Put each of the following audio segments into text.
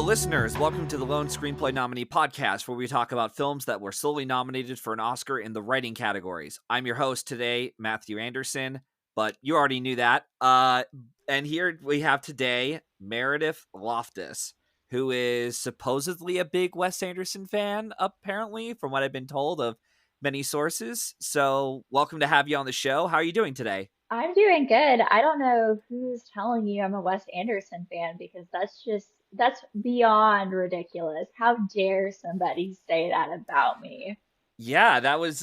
listeners. Welcome to the Lone Screenplay Nominee Podcast, where we talk about films that were solely nominated for an Oscar in the writing categories. I'm your host today, Matthew Anderson, but you already knew that. And here we have today Meredith Loftus, who is supposedly a big Wes Anderson fan, apparently, from what I've been told of many sources. So welcome to have you on the show. How are you doing today? I'm doing good. I don't know who's telling you I'm a Wes Anderson fan because that's beyond ridiculous. How dare somebody say that about me? Yeah, that was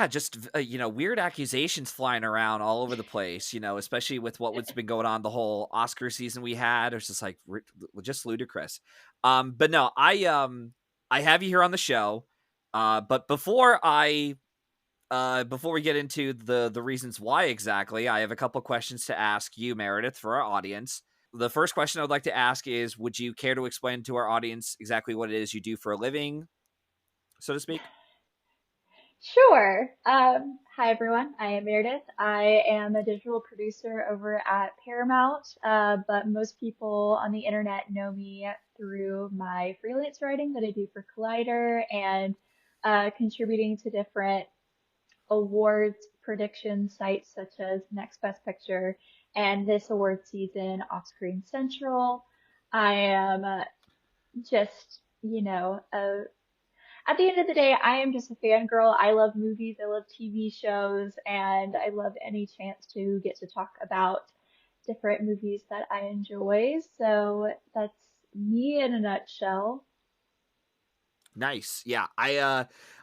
just weird accusations flying around all over the place, especially with what's been going on the whole Oscar season we had. It's just like just ludicrous. But no, I have you here on the show. But before we get into the reasons why exactly, I have a couple questions to ask you, Meredith, for our audience. The first question I would like to ask is, would you care to explain to our audience exactly what it is you do for a living, so to speak? Sure. Hi everyone. I am Meredith. I am a digital producer over at Paramount, but most people on the internet know me through my freelance writing that I do for Collider and contributing to different awards prediction sites such as Next Best Picture and this award season, Offscreen Central. I am just, at the end of the day, I am just a fangirl. I love movies, I love TV shows, and I love any chance to get to talk about different movies that I enjoy. So that's me in a nutshell. Nice. Yeah.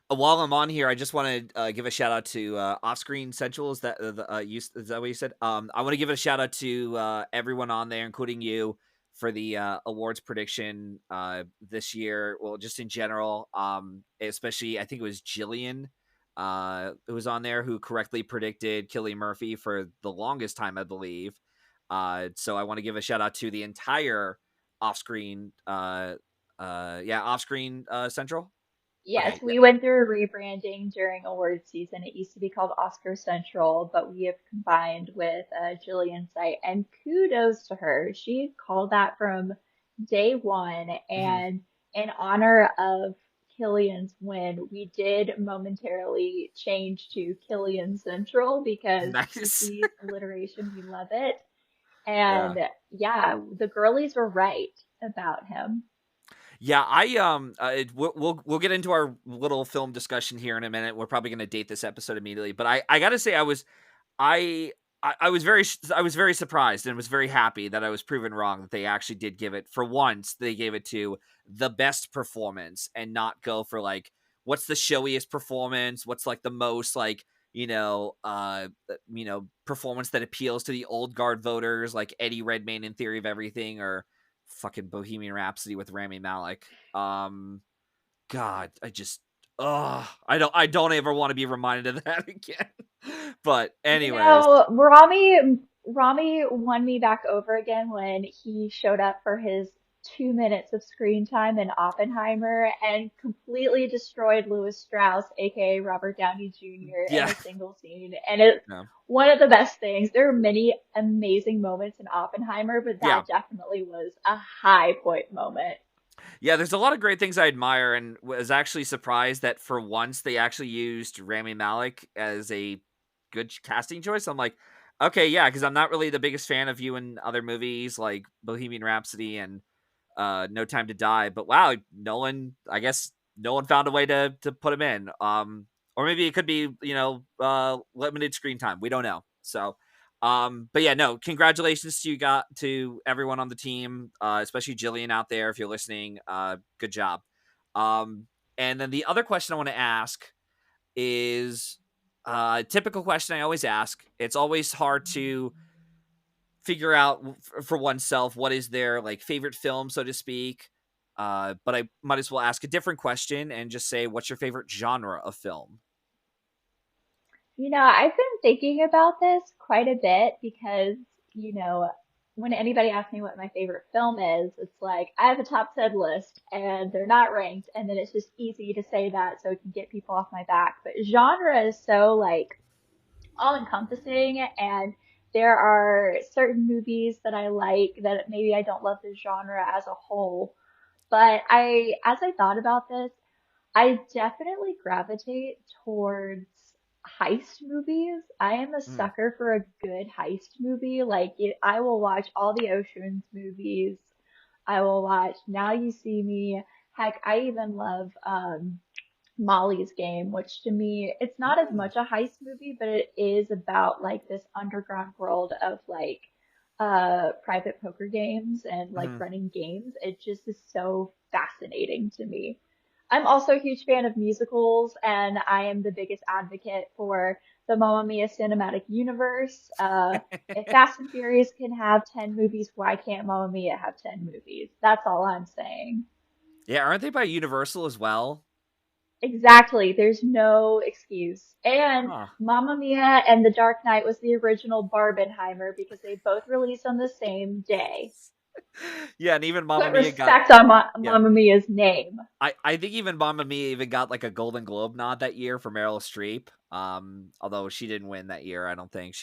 While I'm on here, I just want to give a shout out to Offscreen Central. Is that is that what you said? I want to give a shout out to everyone on there, including you, for the awards prediction this year. Well, just in general, especially I think it was Jillian who was on there who correctly predicted Cillian Murphy for the longest time, I believe. So I want to give a shout out to the entire Offscreen Offscreen Central. Yes, Okay, yeah, we went through a rebranding during award season. It used to be called Oscar Central, but we have combined with Jillian's site, and kudos to her. She called that from day one, hmm and in honor of Killian's win, we did momentarily change to Killian Central because nice. easy alliteration, we love it. Yeah, And yeah, the girlies were right about him. yeah. We'll get into our little film discussion here in a minute. We're probably going to date this episode immediately, but I gotta say I. I was very surprised and was very happy that I was proven wrong that they actually did give it, for once they gave it to the best performance and not go for like what's the showiest performance, what's like the most like performance that appeals to the old guard voters, like Eddie Redmayne in Theory of Everything or fucking Bohemian Rhapsody with Rami Malek. God, I don't ever want to be reminded of that again. But You anyways, know, Rami won me back over again when he showed up for his 2 minutes of screen time in Oppenheimer and completely destroyed Lewis Strauss, aka Robert Downey Jr., in yeah, a single scene. And it's no, one of the best things. There are many amazing moments in Oppenheimer, but yeah, that definitely was a high point moment. yeah. There's a lot of great things I admire, and was actually surprised that for once they actually used Rami Malek as a good casting choice. I'm like, okay, yeah, because I'm not really the biggest fan of you in other movies like Bohemian Rhapsody and No Time to Die. But wow, Nolan, I guess Nolan found a way to put him in. Or maybe it could be limited screen time. We don't know. So, but yeah, no. Congratulations to everyone on the team, especially Jillian out there. If you're listening, good job. Um, and then the other question I want to ask is typical question I always ask. It's always hard to figure out for oneself what is their like favorite film, so to speak. But I might as well ask a different question and just say, what's your favorite genre of film? You know, I've been thinking about this quite a bit because, you know, when anybody asks me what my favorite film is, it's like I have a top 10 list and they're not ranked. And then it's just easy to say that so it can get people off my back. But genre is so like all encompassing, and there are certain movies that I like that maybe I don't love the genre as a whole. But as I thought about this, I definitely gravitate towards heist movies. I am a Mm. sucker for a good heist movie. Like I will watch all the Ocean's movies. I will watch Now You See Me. Heck, I even love Molly's Game, which to me, it's not as Mm. much a heist movie, but it is about like this underground world of like private poker games and like Mhm. running games. It just is so fascinating to me. I'm also a huge fan of musicals, and I am the biggest advocate for the Mamma Mia cinematic universe. If Fast and Furious can have 10 movies, why can't Mamma Mia have 10 movies? That's all I'm saying. Yeah, aren't they by Universal as well? Exactly. There's no excuse. And Huh. Mamma Mia and The Dark Knight was the original Barbenheimer because they both released on the same day. Yeah, and even Mamma Put Mia got respect on yeah. Mamma Mia's name. I think even Mamma Mia even got like a Golden Globe nod that year for Meryl Streep. Although she didn't win that year, I don't think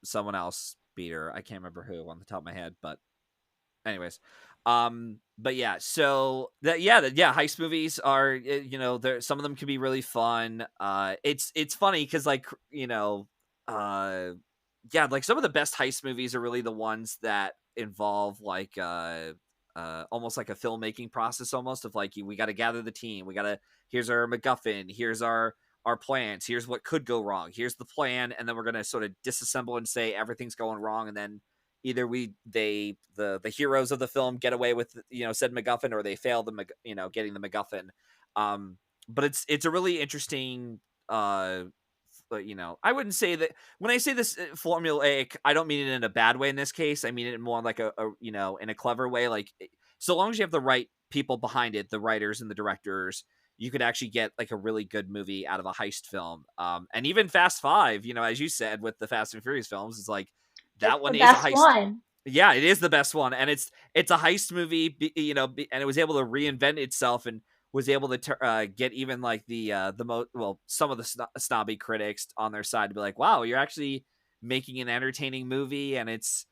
someone else beat her. I can't remember who on the top of my head, but anyways, but yeah, so yeah, heist movies are there. Some of them can be really fun. It's funny because like uh, yeah, like some of the best heist movies are really the ones that involve like almost like a filmmaking process, almost of like we got to gather the team, we got to here's our MacGuffin, here's our plans, here's what could go wrong, here's the plan, and then we're gonna sort of disassemble and say everything's going wrong, and then either the heroes of the film get away with said MacGuffin, or they fail getting the MacGuffin. Um, but it's a really interesting. I wouldn't say that when I say this formulaic, I don't mean it in a bad way. In this case, I mean it more like in a clever way. Like so long as you have the right people behind it, the writers and the directors, you could actually get like a really good movie out of a heist film. And even Fast Five, as you said with the Fast and Furious films, is like that It's the one is a best heist. one. Yeah, it is the best one, and it's a heist movie, and it was able to reinvent itself and was able to get even like the most some of the snobby critics on their side to be like, wow, you're actually making an entertaining movie, and it's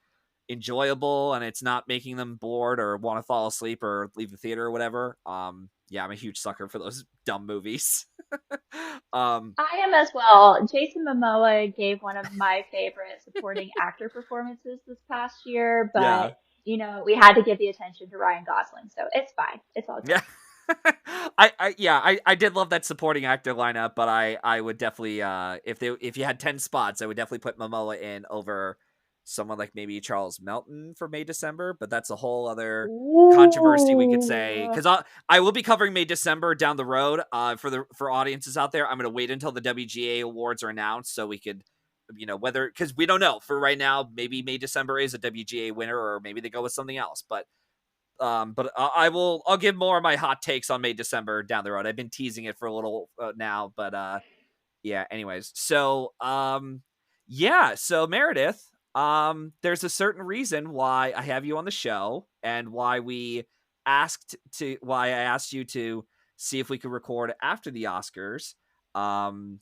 enjoyable, and it's not making them bored or want to fall asleep or leave the theater or whatever. Yeah, I'm a huge sucker for those dumb movies. um, I am as well. Jason Momoa gave one of my favorite supporting actor performances this past year, yeah, but we had to give the attention to Ryan Gosling, so it's fine. It's all good. yeah. I did love that supporting actor lineup, but I would definitely if you had 10 spots, I would definitely put Momoa in over someone like maybe Charles Melton for May December, but that's a whole other controversy we could say, Ooh. because I will be covering May December down the road. For audiences out there, I'm going to wait until the WGA awards are announced so we could whether, because we don't know for right now, maybe May December is a WGA winner, or maybe they go with something else, but I'll give more of my hot takes on May December down the road. I've been teasing it for a little now, but yeah. Anyways, so Meredith, there's a certain reason why I have you on the show, and why I asked you to see if we could record after the Oscars. Um,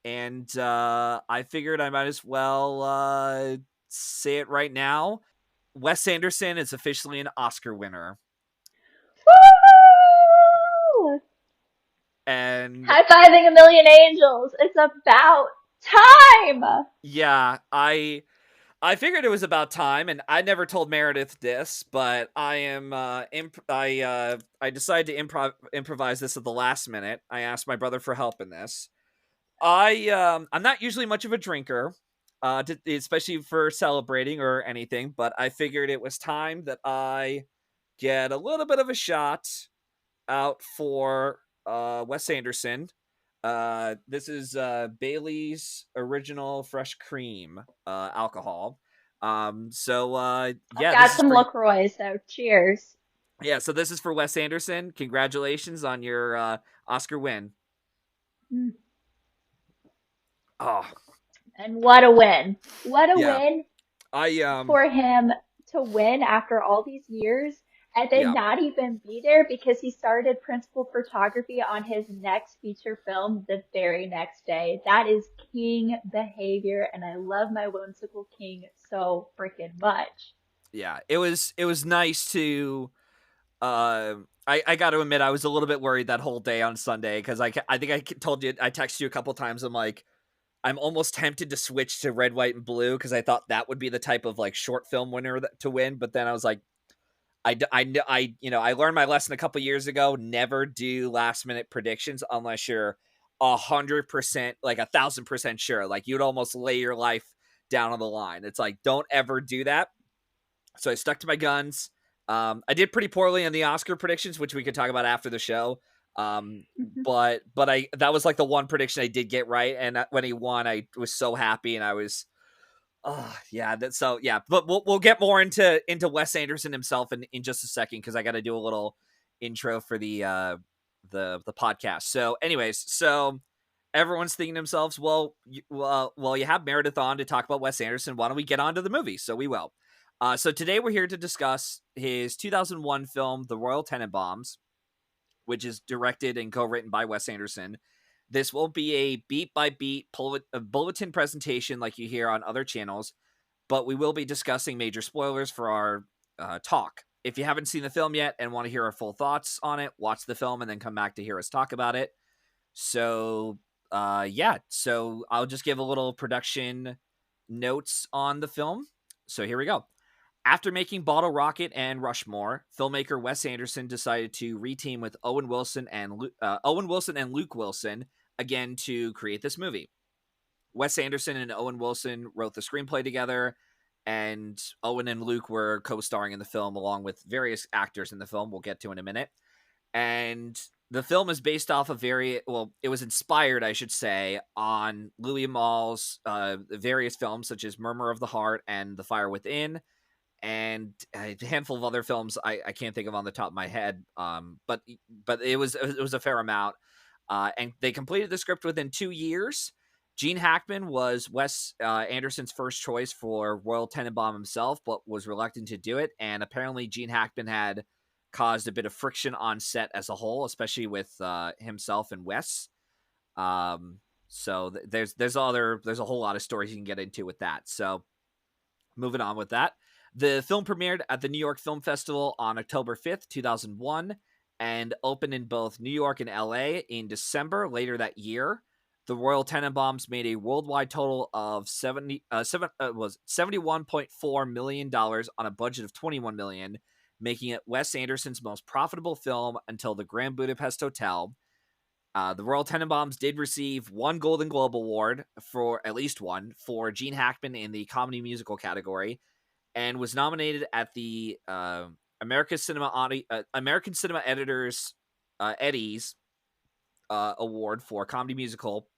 and I figured I might as well say it right now. Wes Anderson is officially an Oscar winner. Woo! And High-fiving a million angels. It's about time. yeah, I figured it was about time, and I never told Meredith this, but I decided to improvise this at the last minute. I asked my brother for help in this. I'm not usually much of a drinker, especially for celebrating or anything, but I figured it was time that I get a little bit of a shot out for Wes Anderson. This is Bailey's Original Fresh Cream alcohol. I've Yeah, got this is some for LaCroix, so cheers. so this is for Wes Anderson. Congratulations on your Oscar win. Mm. Oh, And what a win. What a yeah. win I for him to win after all these years and then Yeah. not even be there because he started principal photography on his next feature film the very next day. That is king behavior, and I love my whimsical king so freaking much. Yeah. It was nice to uh I got to admit, I was a little bit worried that whole day on Sunday because I think I told you, I texted you a couple times. I'm like, I'm almost tempted to switch to red, white, and blue because I thought that would be the type of like short film winner to win. But then I was like, I learned my lesson a couple years ago. Never do last minute predictions unless you're 100%, like 1,000% sure. Like you'd almost lay your life down on the line. It's like, don't ever do that. So I stuck to my guns. I did pretty poorly on the Oscar predictions, which we could talk about after the show. Um, but I that was like the one prediction I did get right, and when he won, I was so happy, and I was, oh yeah, so yeah. But we'll get more into Wes Anderson himself in just a second because I got to do a little intro for the podcast. So, anyways, so everyone's thinking to themselves, well, you have Meredith on to talk about Wes Anderson. Why don't we get on to the movie? So we will. So today we're here to discuss his 2001 film, The Royal Tenenbaums, which is directed and co-written by Wes Anderson. This will be a beat-by-beat bulletin presentation like you hear on other channels, but we will be discussing major spoilers for our talk. If you haven't seen the film yet and want to hear our full thoughts on it, watch the film and then come back to hear us talk about it. So, yeah. So I'll just give a little production notes on the film. So here we go. After making Bottle Rocket and Rushmore, filmmaker Wes Anderson decided to reteam with Owen Wilson and Luke Wilson again to create this movie. Wes Anderson and Owen Wilson wrote the screenplay together, and Owen and Luke were co-starring in the film along with various actors in the film we'll get to in a minute. And the film is based off of it was inspired, I should say, on Louis Malle's various films such as Murmur of the Heart and The Fire Within, and a handful of other films I can't think of on the top of my head. But it was a fair amount. And they completed the script within 2 years. Gene Hackman was Wes Anderson's first choice for Royal Tenenbaum himself, but was reluctant to do it. And apparently, Gene Hackman had caused a bit of friction on set as a whole, especially with himself and Wes. So there's a whole lot of stories you can get into with that. So moving on with that. The film premiered at the New York Film Festival on October 5th, 2001, and opened in both New York and LA in December later that year. The Royal Tenenbaums made a worldwide total of $71.4 million on a budget of $21 million, making it Wes Anderson's most profitable film until The Grand Budapest Hotel. The Royal Tenenbaums did receive one Golden Globe Award, for at least one, for Gene Hackman in the comedy musical category, and was nominated at the American Cinema Editors Eddies Award for Comedy Musical,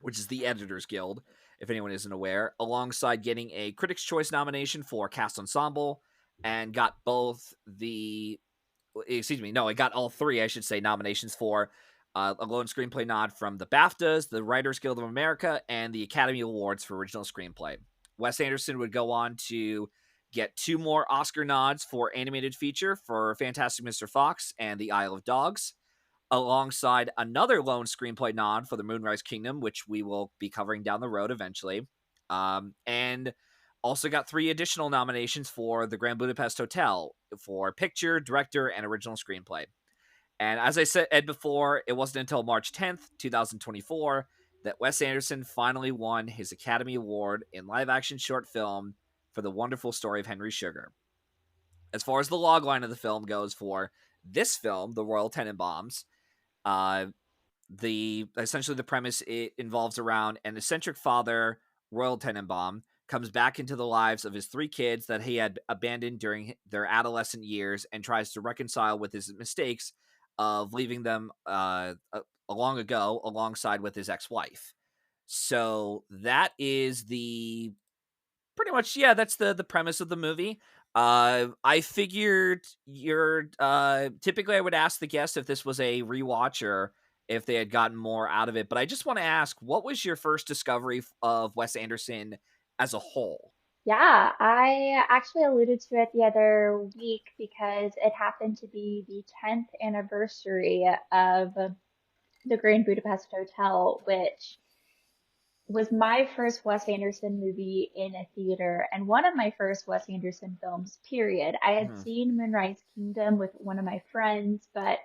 which is the Editors Guild, if anyone isn't aware, alongside getting a Critics' Choice nomination for Cast Ensemble, and got it got all three, I should say, nominations for a lone screenplay nod from the BAFTAs, the Writers Guild of America, and the Academy Awards for Original Screenplay. Wes Anderson would go on to get 2 more Oscar nods for animated feature for Fantastic Mr. Fox and The Isle of Dogs, alongside another lone screenplay nod for The Moonrise Kingdom, which we will be covering down the road eventually. And also got 3 additional nominations for The Grand Budapest Hotel for picture, director, and original screenplay. And as I said before, it wasn't until March 10th, 2024, that Wes Anderson finally won his Academy Award in live action short film for The Wonderful Story of Henry Sugar. As far as the logline of the film goes for this film, The Royal Tenenbaums, uh, the premise, it involves around an eccentric father, Royal Tenenbaum, comes back into the lives of his 3 kids that he had abandoned during their adolescent years and tries to reconcile with his mistakes of leaving them long ago alongside with his ex-wife. So that is the pretty much, yeah, that's the premise of the movie. I figured you're typically I would ask the guest if this was a rewatch or if they had gotten more out of it, but I just want to ask, what was your first discovery of Wes Anderson as a whole? Yeah, I actually alluded to it the other week because it happened to be the 10th anniversary of the Grand Budapest Hotel, which was my first Wes Anderson movie in a theater and one of my first Wes Anderson films, period. I had Hmm. seen Moonrise Kingdom with one of my friends, but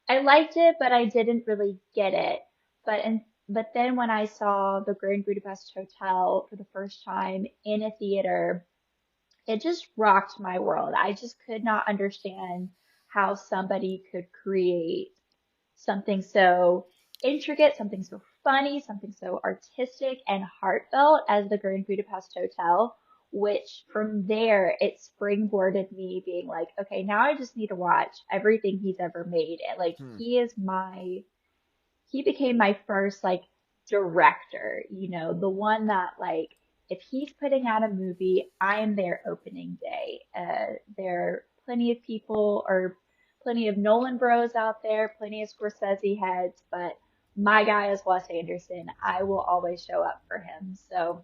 I liked it, but I didn't really get it. But then when I saw The Grand Budapest Hotel for the first time in a theater, it just rocked my world. I just could not understand how somebody could create something so intricate, something so funny, something so artistic and heartfelt as the Grand Budapest Hotel, which from there it springboarded me being like, okay, now I just need to watch everything he's ever made. And like Hmm. he became my first like director, the one that like if he's putting out a movie, I'm there opening day. There are plenty of people or plenty of Nolan bros out there, plenty of Scorsese heads, but my guy is Wes Anderson. I will always show up for him. So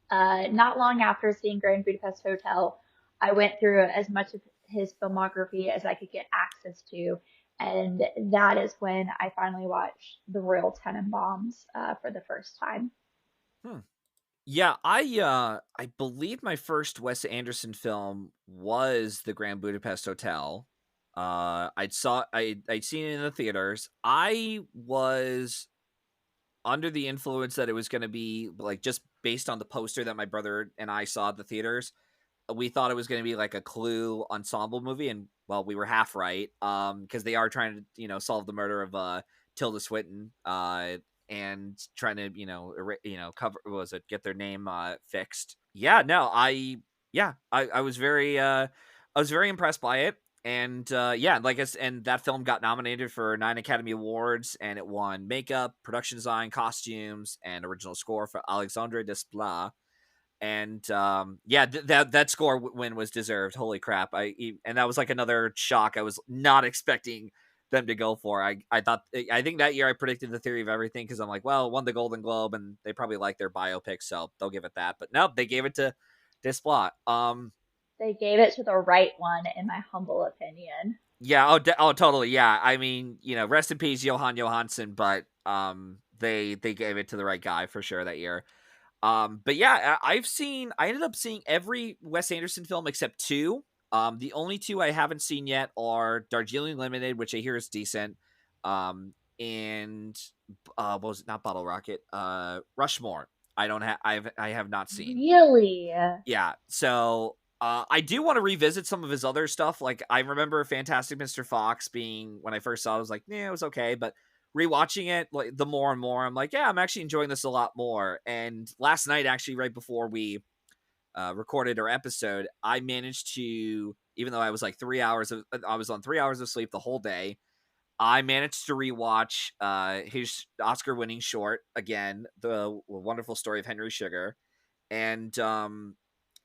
not long after seeing Grand Budapest Hotel, I went through as much of his filmography as I could get access to. And that is when I finally watched The Royal Tenenbaums for the first time. Hmm. Yeah, I believe my first Wes Anderson film was The Grand Budapest Hotel. I'd seen it in the theaters. I was under the influence that it was going to be like just based on the poster that my brother and I saw at the theaters. We thought it was going to be like a Clue ensemble movie, and well, we were half right. Because they are trying to solve the murder of Tilda Swinton, and trying to cover, what was it, get their name fixed. Yeah, no, I was very impressed by it. And yeah, like and that film got nominated for 9 Academy Awards, and it won makeup, production design, costumes, and original score for Alexandre Desplat. And yeah, that score win was deserved. Holy crap! And that was like another shock. I was not expecting them to go for. I think that year I predicted The Theory of Everything because I'm like, well, it won the Golden Globe, and they probably like their biopic, so they'll give it that. But nope, they gave it to Desplat. They gave it to the right one, in my humble opinion. Yeah. Oh, totally. Yeah. I mean, rest in peace, Johan Johansson, but they gave it to the right guy for sure that year. But yeah, I ended up seeing every Wes Anderson film except two. The only two I haven't seen yet are Darjeeling Limited, which I hear is decent. And what was it? Not Bottle Rocket. Rushmore. I have not seen. Really? Yeah. So I do want to revisit some of his other stuff. Like I remember Fantastic Mr. Fox being, when I first saw it, I was like, yeah, it was okay, but rewatching it, like the more and more, I'm like, yeah, I'm actually enjoying this a lot more. And last night, actually, right before we recorded our episode, I managed to, even though I was like I was on 3 hours of sleep the whole day. I managed to rewatch his Oscar-winning short again, The Wonderful Story of Henry Sugar, and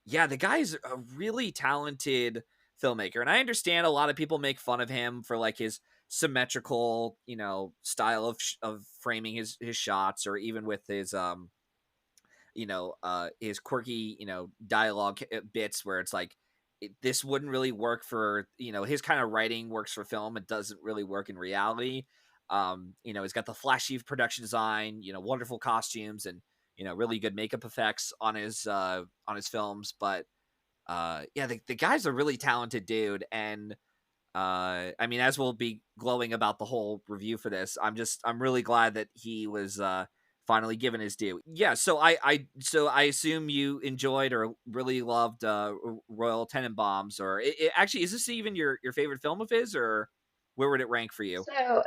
yeah, the guy's a really talented filmmaker, and I understand a lot of people make fun of him for like his symmetrical, style of framing his shots, or even with his quirky, dialogue bits where it's like this wouldn't really work for his kind of writing works for film. It doesn't really work in reality. He's got the flashy production design, wonderful costumes, and really good makeup effects on his films. But yeah, the guy's a really talented dude, and I mean, as we'll be glowing about the whole review for this, I'm really glad that he was finally given his due. Yeah, so I assume you enjoyed or really loved Royal Tenenbaums, or actually, is this even your favorite film of his, or where would it rank for you? So,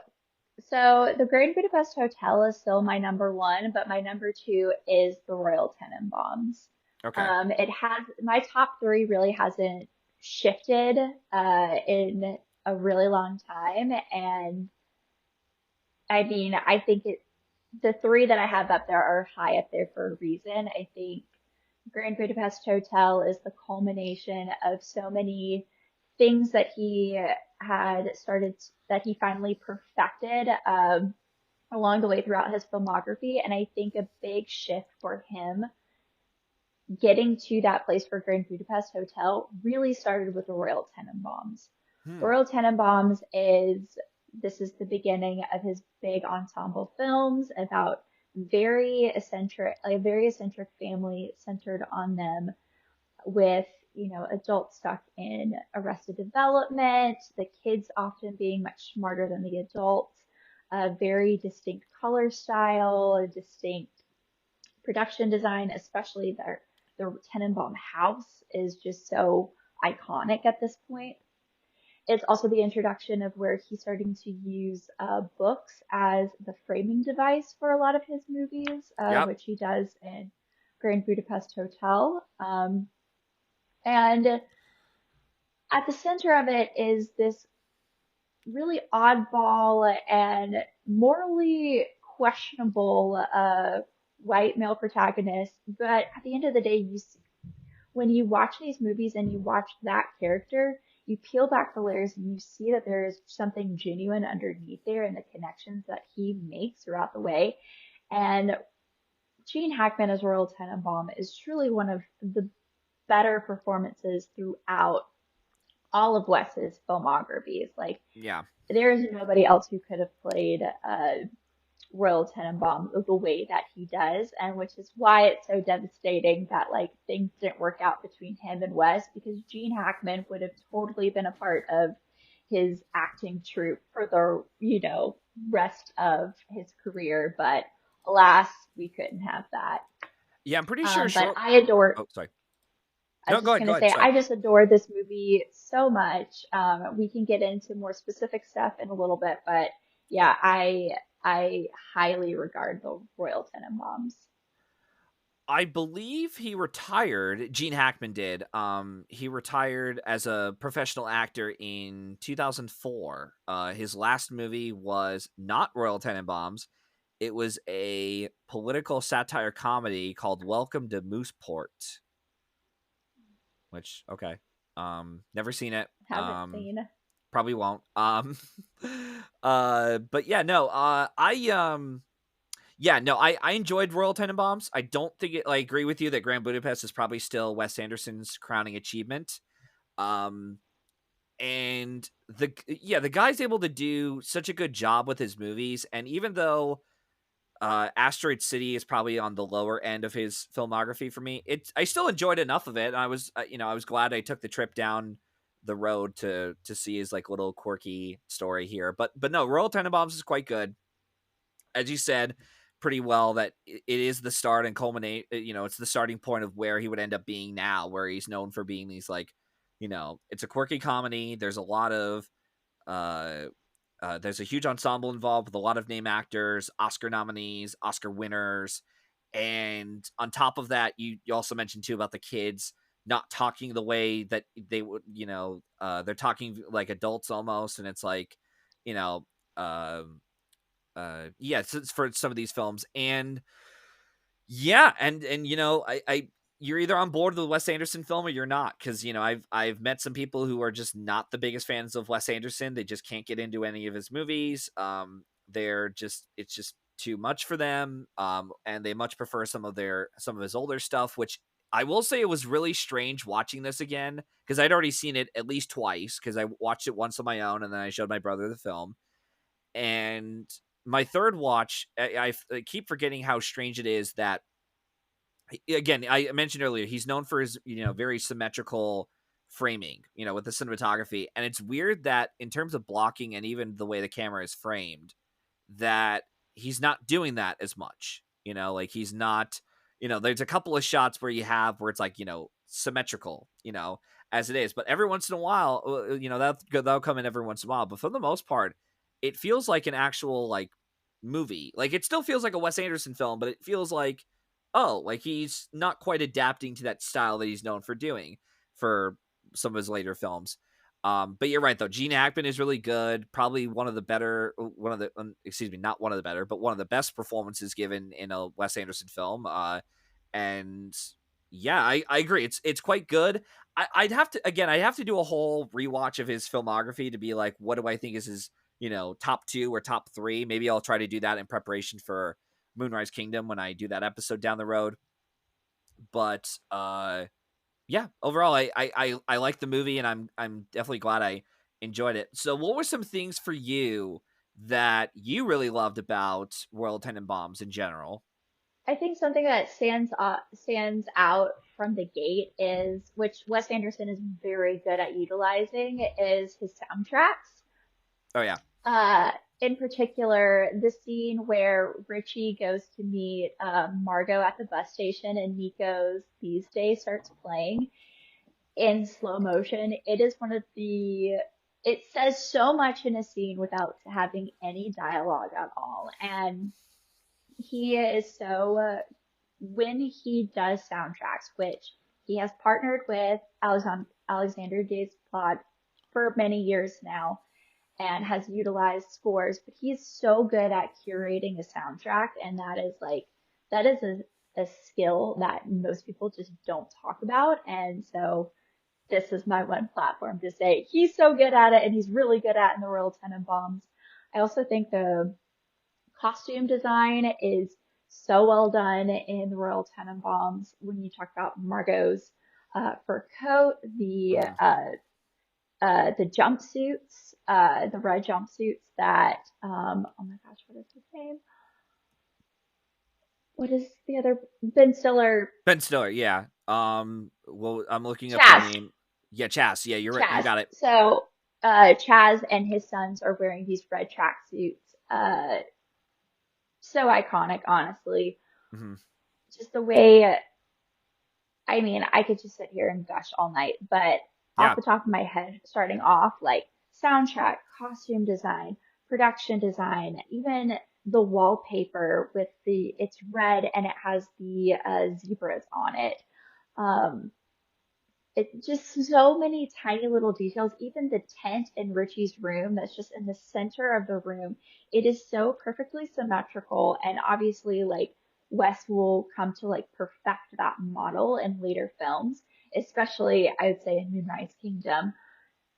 so the Grand Budapest Hotel is still my number one, but my number two is the Royal Tenenbaums. Okay. It has my top three really hasn't shifted in a really long time, and I mean I think the three that I have up there are high up there for a reason. I think Grand Budapest Hotel is the culmination of so many things that he had started that he finally perfected along the way throughout his filmography. And I think a big shift for him getting to that place for Grand Budapest Hotel really started with the Royal Tenenbaums. The Hmm. Royal Tenenbaums is this is the beginning of his big ensemble films about very eccentric family centered on them with, you know, adults stuck in Arrested Development, the kids often being much smarter than the adults, a very distinct color style, a distinct production design, especially their Tenenbaum house is just so iconic at this point. It's also the introduction of where he's starting to use books as the framing device for a lot of his movies, Yep. which he does in Grand Budapest Hotel. And at the center of it is this really oddball and morally questionable white male protagonist. But at the end of the day, when you watch these movies and you watch that character, you peel back the layers and you see that there is something genuine underneath there and the connections that he makes throughout the way. And Gene Hackman as Royal Tenenbaum is truly one of the better performances throughout all of Wes's filmographies. Like, Yeah. there is nobody else who could have played Royal Tenenbaum the way that he does, and which is why it's so devastating that like things didn't work out between him and Wes, because Gene Hackman would have totally been a part of his acting troupe for the, you know, rest of his career, but alas, we couldn't have that. Yeah, I'm pretty sure But short. I adore. Oh, sorry. I No, was go just ahead. Go gonna ahead. say, Sorry. I just adore this movie so much. We can get into more specific stuff in a little bit, but yeah, I highly regard the Royal Tenenbaums. I believe he retired. Gene Hackman did. He retired as a professional actor in 2004. His last movie was not Royal Tenenbaums. It was a political satire comedy called Welcome to Mooseport. Which okay, never seen it. Haven't seen. Probably won't. But yeah, no. Yeah, no, I enjoyed Royal Tenenbaums. I don't think it. I agree with you that Grand Budapest is probably still Wes Anderson's crowning achievement. Um, and the guy's able to do such a good job with his movies, and even though Asteroid City is probably on the lower end of his filmography for me, I still enjoyed enough of it. And I was I was glad I took the trip down the road to see his like little quirky story here. But no, Royal Tenenbaums is quite good, as you said pretty well, that it is the start and culminate, it's the starting point of where he would end up being now, where he's known for being these like, it's a quirky comedy. There's a lot of uh there's a huge ensemble involved with a lot of name actors, Oscar nominees, Oscar winners, and on top of that, you also mentioned too about the kids not talking the way that they would, they're talking like adults almost, and it's like, you know, um yeah, it's for some of these films. And yeah, and I you're either on board with the Wes Anderson film or you're not, because I've met some people who are just not the biggest fans of Wes Anderson. They just can't get into any of his movies. It's just too much for them. And they much prefer some of his older stuff, which I will say it was really strange watching this again, because I'd already seen it at least twice, because I watched it once on my own and then I showed my brother the film. And my third watch, I keep forgetting how strange it is that, again, I mentioned earlier, he's known for his, very symmetrical framing, with the cinematography. And it's weird that in terms of blocking and even the way the camera is framed, that he's not doing that as much. Like he's not, there's a couple of shots where it's like, symmetrical, as it is. But every once in a while, that'll come in every once in a while. But for the most part, it feels like an actual like movie. Like it still feels like a Wes Anderson film, but it feels like, oh, like he's not quite adapting to that style that he's known for doing for some of his later films. But you're right though. Gene Hackman is really good. Probably excuse me, not one of the better, but one of the best performances given in a Wes Anderson film. And yeah, I agree. It's quite good. I'd have to do a whole rewatch of his filmography to be like, what do I think is his, top two or top three? Maybe I'll try to do that in preparation for Moonrise Kingdom when I do that episode down the road. But yeah, overall, I like the movie, and I'm definitely glad I enjoyed it. So, what were some things for you that you really loved about Royal Tenenbaums in general? I think something that stands out from the gate is, which Wes Anderson is very good at utilizing, is his soundtracks. Oh yeah. Uh, in particular, the scene where Richie goes to meet Margot at the bus station and Nico's These Days starts playing in slow motion. It is one of the, it says so much in a scene without having any dialogue at all. And he is so, when he does soundtracks, which he has partnered with Alexander Desplat for many years now, and has utilized scores, but he's so good at curating a soundtrack, and that is a skill that most people just don't talk about. And so this is my one platform to say he's so good at it, and he's really good at it in the Royal Tenenbaums. I also think the costume design is so well done in the Royal Tenenbaums. When you talk about Margot's fur coat, Hmm. the jumpsuits, the red jumpsuits that, oh my gosh, what is his name? What is the other? Ben Stiller, Ben Stiller, yeah. Well, I'm looking up the Chaz, name. Yeah, Chas. Yeah, you're right. You Chaz. got it. So, Chaz and his sons are wearing these red tracksuits. So iconic, honestly. Hmm. Just the way, I mean, I could just sit here and gush all night, but off Yeah. the top of my head, starting off, like soundtrack, costume design, production design, even the wallpaper with it's red and it has the zebras on it. Um, it's just so many tiny little details. Even the tent in Richie's room that's just in the center of the room, it is so perfectly symmetrical. And obviously, like Wes will come to like perfect that model in later films, especially I would say in Moonrise Kingdom,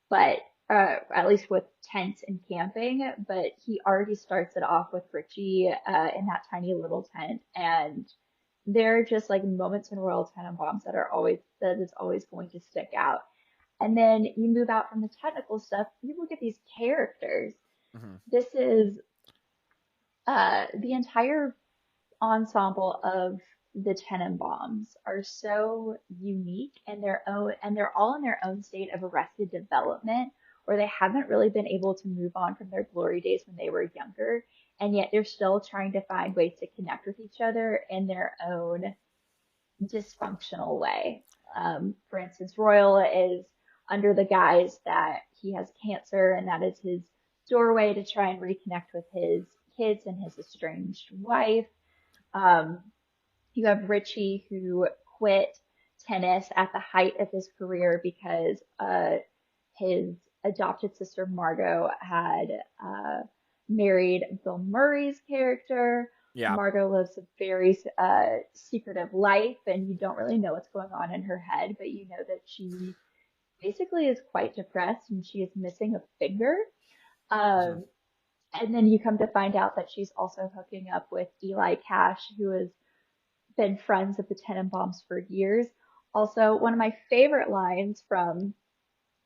but at least with tents and camping. But he already starts it off with Richie in that tiny little tent, and they're just like moments in Royal Tenenbaums that is always going to stick out. And then you move out from the technical stuff, you look at these characters. Hmm. This is the entire ensemble of the Tenenbaums are so unique and their own, and they're all in their own state of arrested development, where they haven't really been able to move on from their glory days when they were younger, and yet they're still trying to find ways to connect with each other in their own dysfunctional way. For instance, Royal is under the guise that he has cancer, and that is his doorway to try and reconnect with his kids and his estranged wife. Um, you have Richie, who quit tennis at the height of his career because his adopted sister Margot had married Bill Murray's character. Yeah. Margot lives a very secretive life, and you don't really know what's going on in her head, but you know that she basically is quite depressed and she is missing a finger. Hmm. Um, and then you come to find out that she's also hooking up with Eli Cash, who has been friends of the Tenenbaums for years. Also, one of my favorite lines from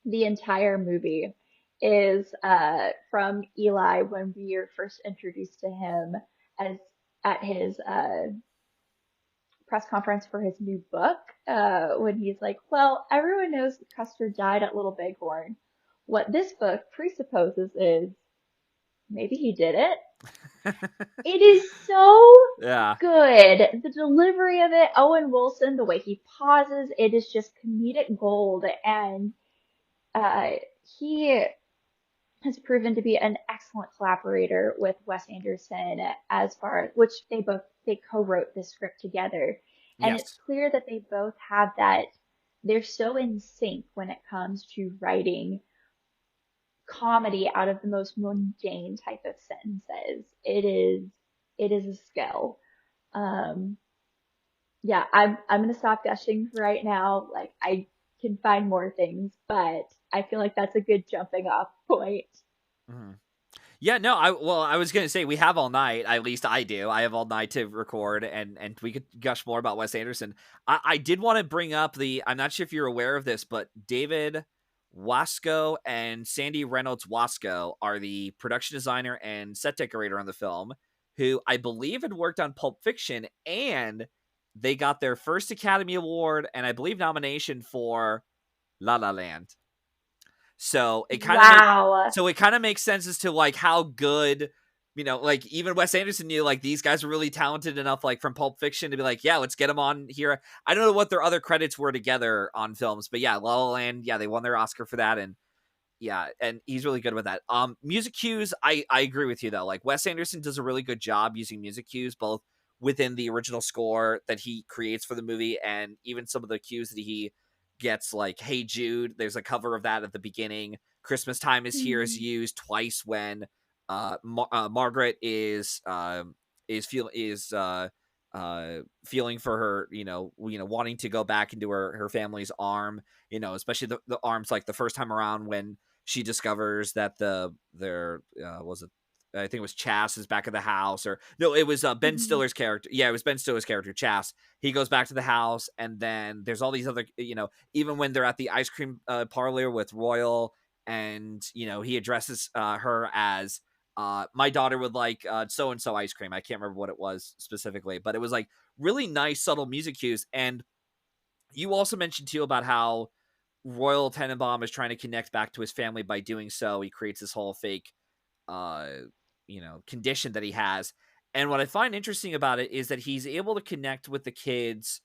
the entire movie is from Eli when we are first introduced to him as at his press conference for his new book, when he's like, "Well, everyone knows that Custer died at Little Bighorn. What this book presupposes is maybe he did it." It is so Yeah. good. The delivery of it, Owen Wilson, the way he pauses, it is just comedic gold. And uh, he has proven to be an excellent collaborator with Wes Anderson, as far as which they co-wrote this script together. And it's Yes. clear that they both have that, they're so in sync when it comes to writing comedy out of the most mundane type of sentences. It is a skill. Um, yeah, I'm gonna stop gushing for right now. Like I can find more things, but I feel like that's a good jumping off point. Hmm. Yeah, no, I was gonna say we have all night. At least I do. I have all night to record, and we could gush more about Wes Anderson. I did want to bring up the. I'm not sure if you're aware of this, but David Wasco and Sandy Reynolds Wasco are the production designer and set decorator on the film, who I believe had worked on Pulp Fiction, and they got their first Academy Award and I believe nomination for La La Land. So Wow. it kind of makes sense as to like how good, like even Wes Anderson knew like these guys are really talented enough like from Pulp Fiction to be like, yeah, let's get them on here. I don't know what their other credits were together on films, but yeah, La La Land, yeah, they won their Oscar for that, and yeah, and he's really good with that. Music cues, I agree with you though. Like Wes Anderson does a really good job using music cues, both within the original score that he creates for the movie, and even some of the cues that he gets, like "Hey Jude." There's a cover of that at the beginning. "Christmas Time Is Here" is Mhm. used twice when Margaret feeling for her, wanting to go back into her family's arm, especially the arms, like the first time around when she discovers that their was it, I think it was Chas is back at the house, or no, it was Ben Mhm. Stiller's character. Yeah, it was Ben Stiller's character, Chas. He goes back to the house, and then there's all these other, even when they're at the ice cream parlor with Royal, and he addresses her as my daughter would like so and so ice cream. I can't remember what it was specifically, but it was like really nice subtle music cues. And you also mentioned too about how Royal Tenenbaum is trying to connect back to his family by doing so. He creates this whole fake, uh, condition that he has. And what I find interesting about it is that he's able to connect with the kids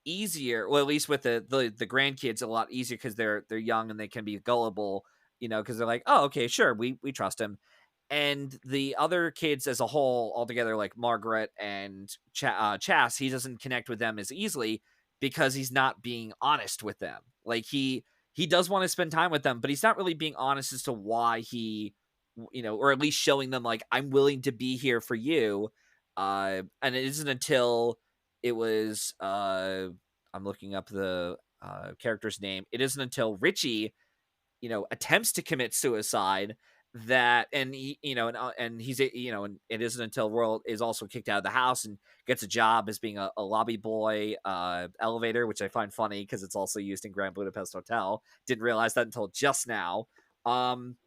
easier, well, at least with the grandkids, a lot easier because they're young and they can be gullible, because they're like, oh, okay, sure, we trust him. And the other kids as a whole, altogether, like Margaret and Chas, he doesn't connect with them as easily because he's not being honest with them. Like he does want to spend time with them, but he's not really being honest as to why he, or at least showing them like I'm willing to be here for you. And it isn't until it was I'm looking up the character's name. It isn't until Richie attempts to commit suicide that, and he, and he's, and it isn't until Royal is also kicked out of the house and gets a job as being a lobby boy, elevator, which I find funny because it's also used in Grand Budapest Hotel. Didn't realize that until just now. Um,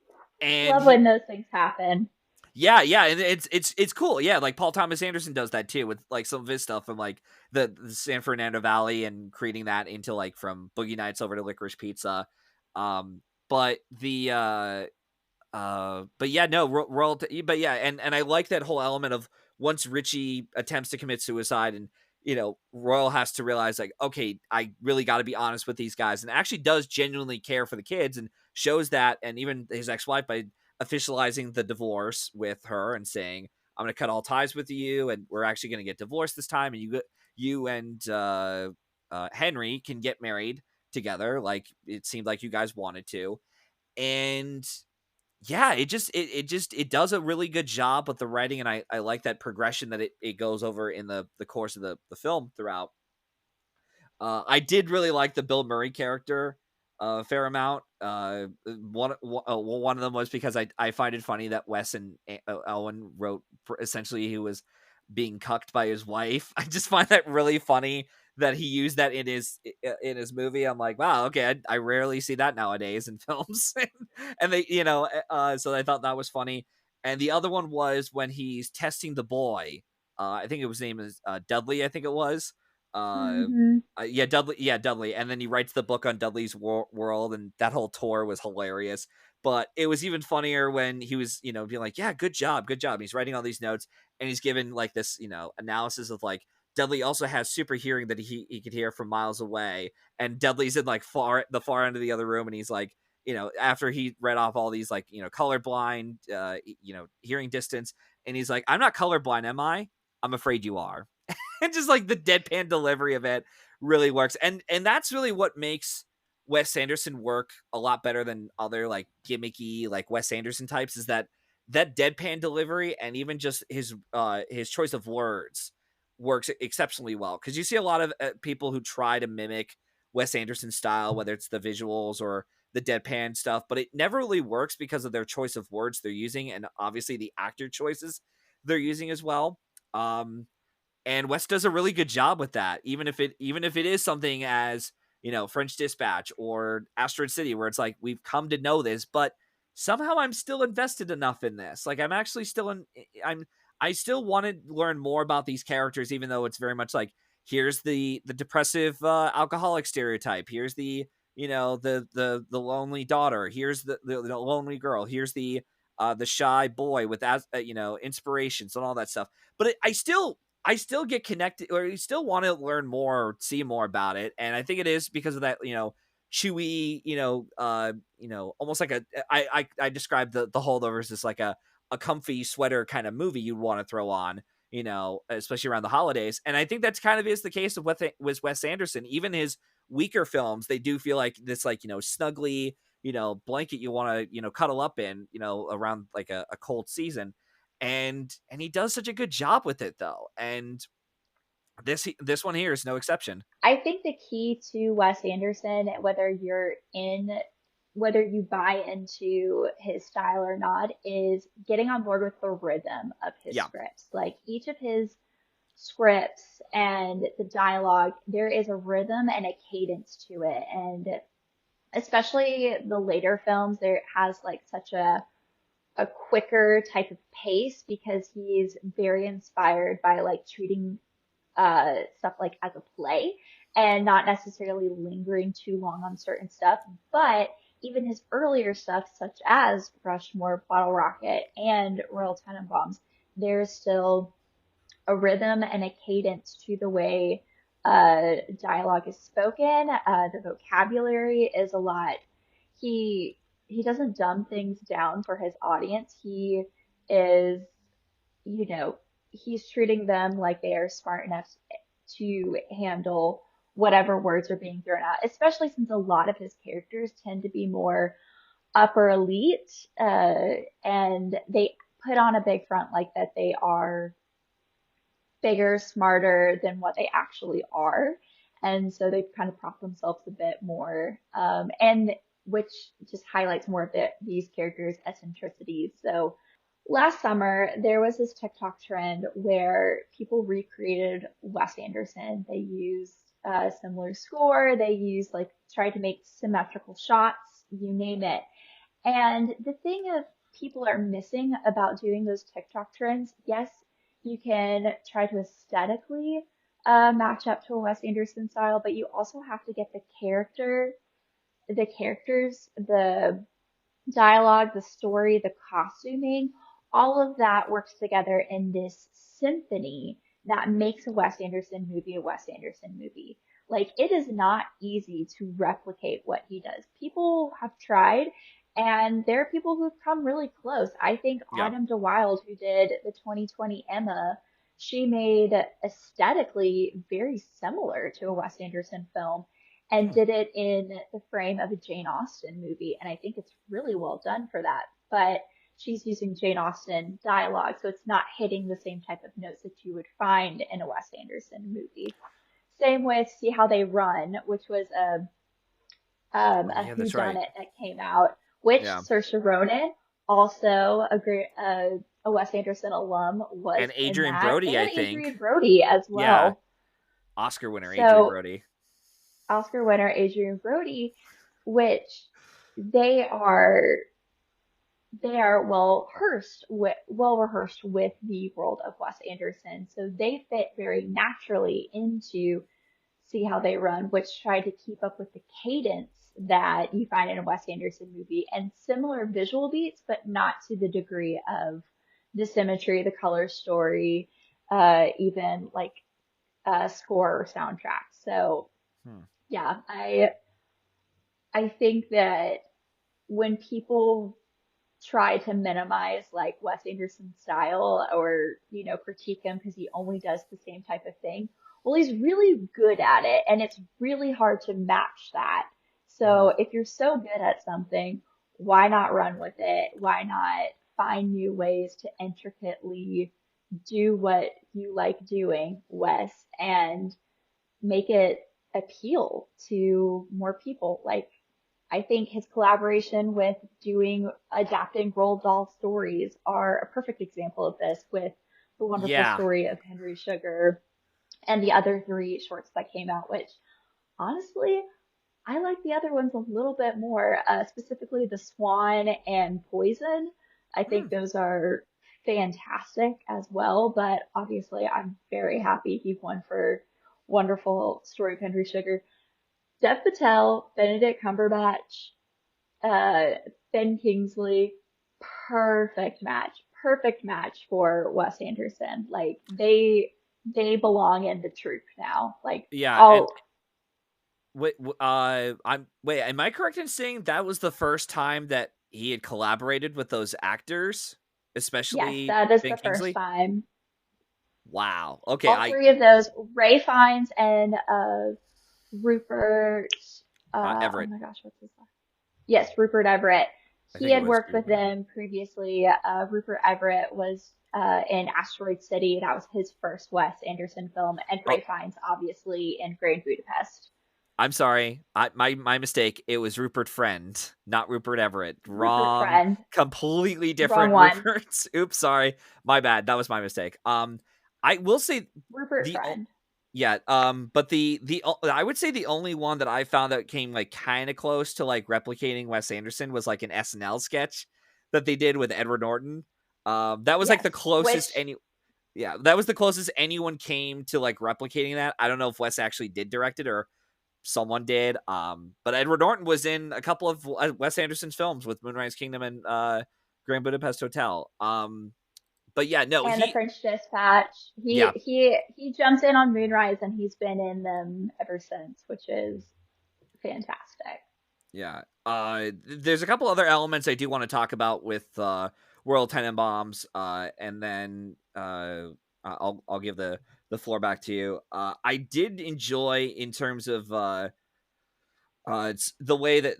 and Love he, when those things happen. yeah, and it's cool. Yeah, like Paul Thomas Anderson does that too with like some of his stuff from like the San Fernando Valley and creating that into like from Boogie Nights over to Licorice Pizza. Um, but but yeah, no, but yeah, and I like that whole element of once Richie attempts to commit suicide, and Royal has to realize like, okay, I really got to be honest with these guys, and actually does genuinely care for the kids, and shows that, and even his ex-wife by officializing the divorce with her and saying, I'm going to cut all ties with you, and we're actually going to get divorced this time, and you and Henry can get married together, like it seemed like you guys wanted to. And yeah, it does a really good job with the writing, and I like that progression that it goes over in the course of the film throughout. I did really like the Bill Murray character a fair amount. One of them was because I find it funny that Wes and Owen wrote essentially he was being cucked by his wife. I just find that really funny that he used that in his movie. I'm like, wow, okay, I rarely see that nowadays in films, and they, so I thought that was funny. And the other one was when he's testing the boy. I think it was name is Dudley. I think it was. Uh, Hmm. yeah, Dudley. Yeah, Dudley. And then he writes the book on Dudley's world, and that whole tour was hilarious. But it was even funnier when he was, being like, "Yeah, good job, good job." He's writing all these notes, and he's given like this, analysis of like Dudley also has super hearing that he could hear from miles away, and Dudley's in like the far end of the other room, and he's like, after he read off all these like colorblind, hearing distance, and he's like, "I'm not colorblind, am I? I'm afraid you are." And just like the deadpan delivery of it really works, and that's really what makes Wes Anderson work a lot better than other like gimmicky like Wes Anderson types, is that deadpan delivery, and even just his choice of words works exceptionally well, because you see a lot of people who try to mimic Wes Anderson style, whether it's the visuals or the deadpan stuff, but it never really works because of their choice of words they're using, and obviously the actor choices they're using as well. um and West does a really good job with that, even if it is something as French Dispatch or Asteroid City, where it's like we've come to know this, but somehow I'm still invested enough in this. Like I'm actually still I still want to learn more about these characters, even though it's very much like here's the depressive alcoholic stereotype. Here's the lonely daughter. Here's the lonely girl. Here's the shy boy with inspirations and all that stuff. But I still get connected, or you still want to learn more, or see more about it. And I think it is because of that, chewy, almost like I described the holdovers as like a comfy sweater kind of movie you'd want to throw on, especially around the holidays. And I think that's kind of is the case with Wes Anderson. Even his weaker films, they do feel like this, like, snuggly, blanket you want to, cuddle up in, around like a cold season. And he does such a good job with it, though. And this one here is no exception. I think the key to Wes Anderson, whether you buy into his style or not, is getting on board with the rhythm of his Yeah. scripts. Like each of his scripts and the dialogue, there is a rhythm and a cadence to it. And especially the later films, there has like such a quicker type of pace because he's very inspired by like treating stuff like as a play and not necessarily lingering too long on certain stuff. But even his earlier stuff, such as Rushmore, Bottle Rocket, and Royal Tenenbaums, there's still a rhythm and a cadence to the way dialogue is spoken. The vocabulary is a lot. He he doesn't dumb things down for his audience. He is, you know, he's treating them like they are smart enough to handle whatever words are being thrown out, especially since a lot of his characters tend to be more upper elite, and they put on a big front like that they are bigger, smarter than what they actually are. And so they kind of prop themselves a bit more, and which just highlights more of these characters' eccentricities. So last summer, there was this TikTok trend where people recreated Wes Anderson. They used a similar score, they used like tried to make symmetrical shots, you name it. And the thing of people are missing about doing those TikTok trends, yes, you can try to aesthetically match up to a Wes Anderson style, but you also have to get the characters, the dialogue, the story, the costuming, all of that works together in this symphony that makes a Wes Anderson movie a Wes Anderson movie. Like, it is not easy to replicate what he does. People have tried, and there are people who've come really close. I think Yeah. Autumn de Wilde, who did the 2020 Emma, she made aesthetically very similar to a Wes Anderson film and Hmm. did it in the frame of a Jane Austen movie. And I think it's really well done for that. But she's using Jane Austen dialogue, so it's not hitting the same type of notes that you would find in a Wes Anderson movie. Same with See How They Run, which was Oh, a yeah, that's right. whodunit that came out, which Yeah. Saoirse Ronan, also a great a Wes Anderson alum, was And in Adrian that, Brody, I and think. Adrian Brody as Yeah. well. Oscar winner Adrian So Brody. Oscar winner Adrian Brody, which they are they are well rehearsed with the world of Wes Anderson, so they fit very naturally into See How They Run, which tried to keep up with the cadence that you find in a Wes Anderson movie and similar visual beats, but not to the degree of the symmetry, the color story, even like score or soundtrack. So Hmm. yeah, I think that when people try to minimize like Wes Anderson's style or, critique him because he only does the same type of thing. Well, he's really good at it and it's really hard to match that. Hmm. So if you're so good at something, why not run with it? Why not find new ways to intricately do what you like doing, Wes, and make it appeal to more people? Like, I think his collaboration with adapting Roald Dahl stories are a perfect example of this with The Wonderful Yeah. Story of Henry Sugar and the other three shorts that came out, which honestly, I like the other ones a little bit more, specifically the Swan and Poison. I Hmm. think those are fantastic as well, but obviously I'm very happy he won for Wonderful Story of Henry Sugar. Dev Patel, Benedict Cumberbatch, uh, Ben Kingsley, perfect match for Wes Anderson. Like they belong in the troupe now. Like Yeah, and all wait, am I correct in saying that was the first time that he had collaborated with those actors, yes, especially that is Ben the first Kingsley? time. Wow. Okay, All three of those, Ray Fiennes and Rupert. Oh Everett. my gosh, what's his last? Yes, Rupert Everett. I He think it had was worked with Rupert Everett. them previously. Rupert Everett was in Asteroid City. That was his first Wes Anderson film, and Oh, Ray Fiennes, obviously, in Grand Budapest. I'm sorry. My mistake. It was Rupert Friend, not Rupert Everett. Rupert Wrong. Friend, Completely wrong different one. Ruperts. Oops, sorry. My bad. That was my mistake. I will say Rupert the Friend. yeah, but I would say the only one that I found that came like kind of close to like replicating Wes Anderson was like an SNL sketch that they did with Edward Norton. That was like the Yes, closest which any yeah, that was the closest anyone came to like replicating that. I don't know if Wes actually did direct it or someone did. But Edward Norton was in a couple of Wes Anderson's films with Moonrise Kingdom and Grand Budapest Hotel. But yeah, no, and the French Dispatch. yeah, He jumped in on Moonrise, and he's been in them ever since, which is fantastic. yeah. There's a couple other elements I do want to talk about with Royal Tenenbaums, and then I'll give the floor back to you. I did enjoy in terms of it's the way that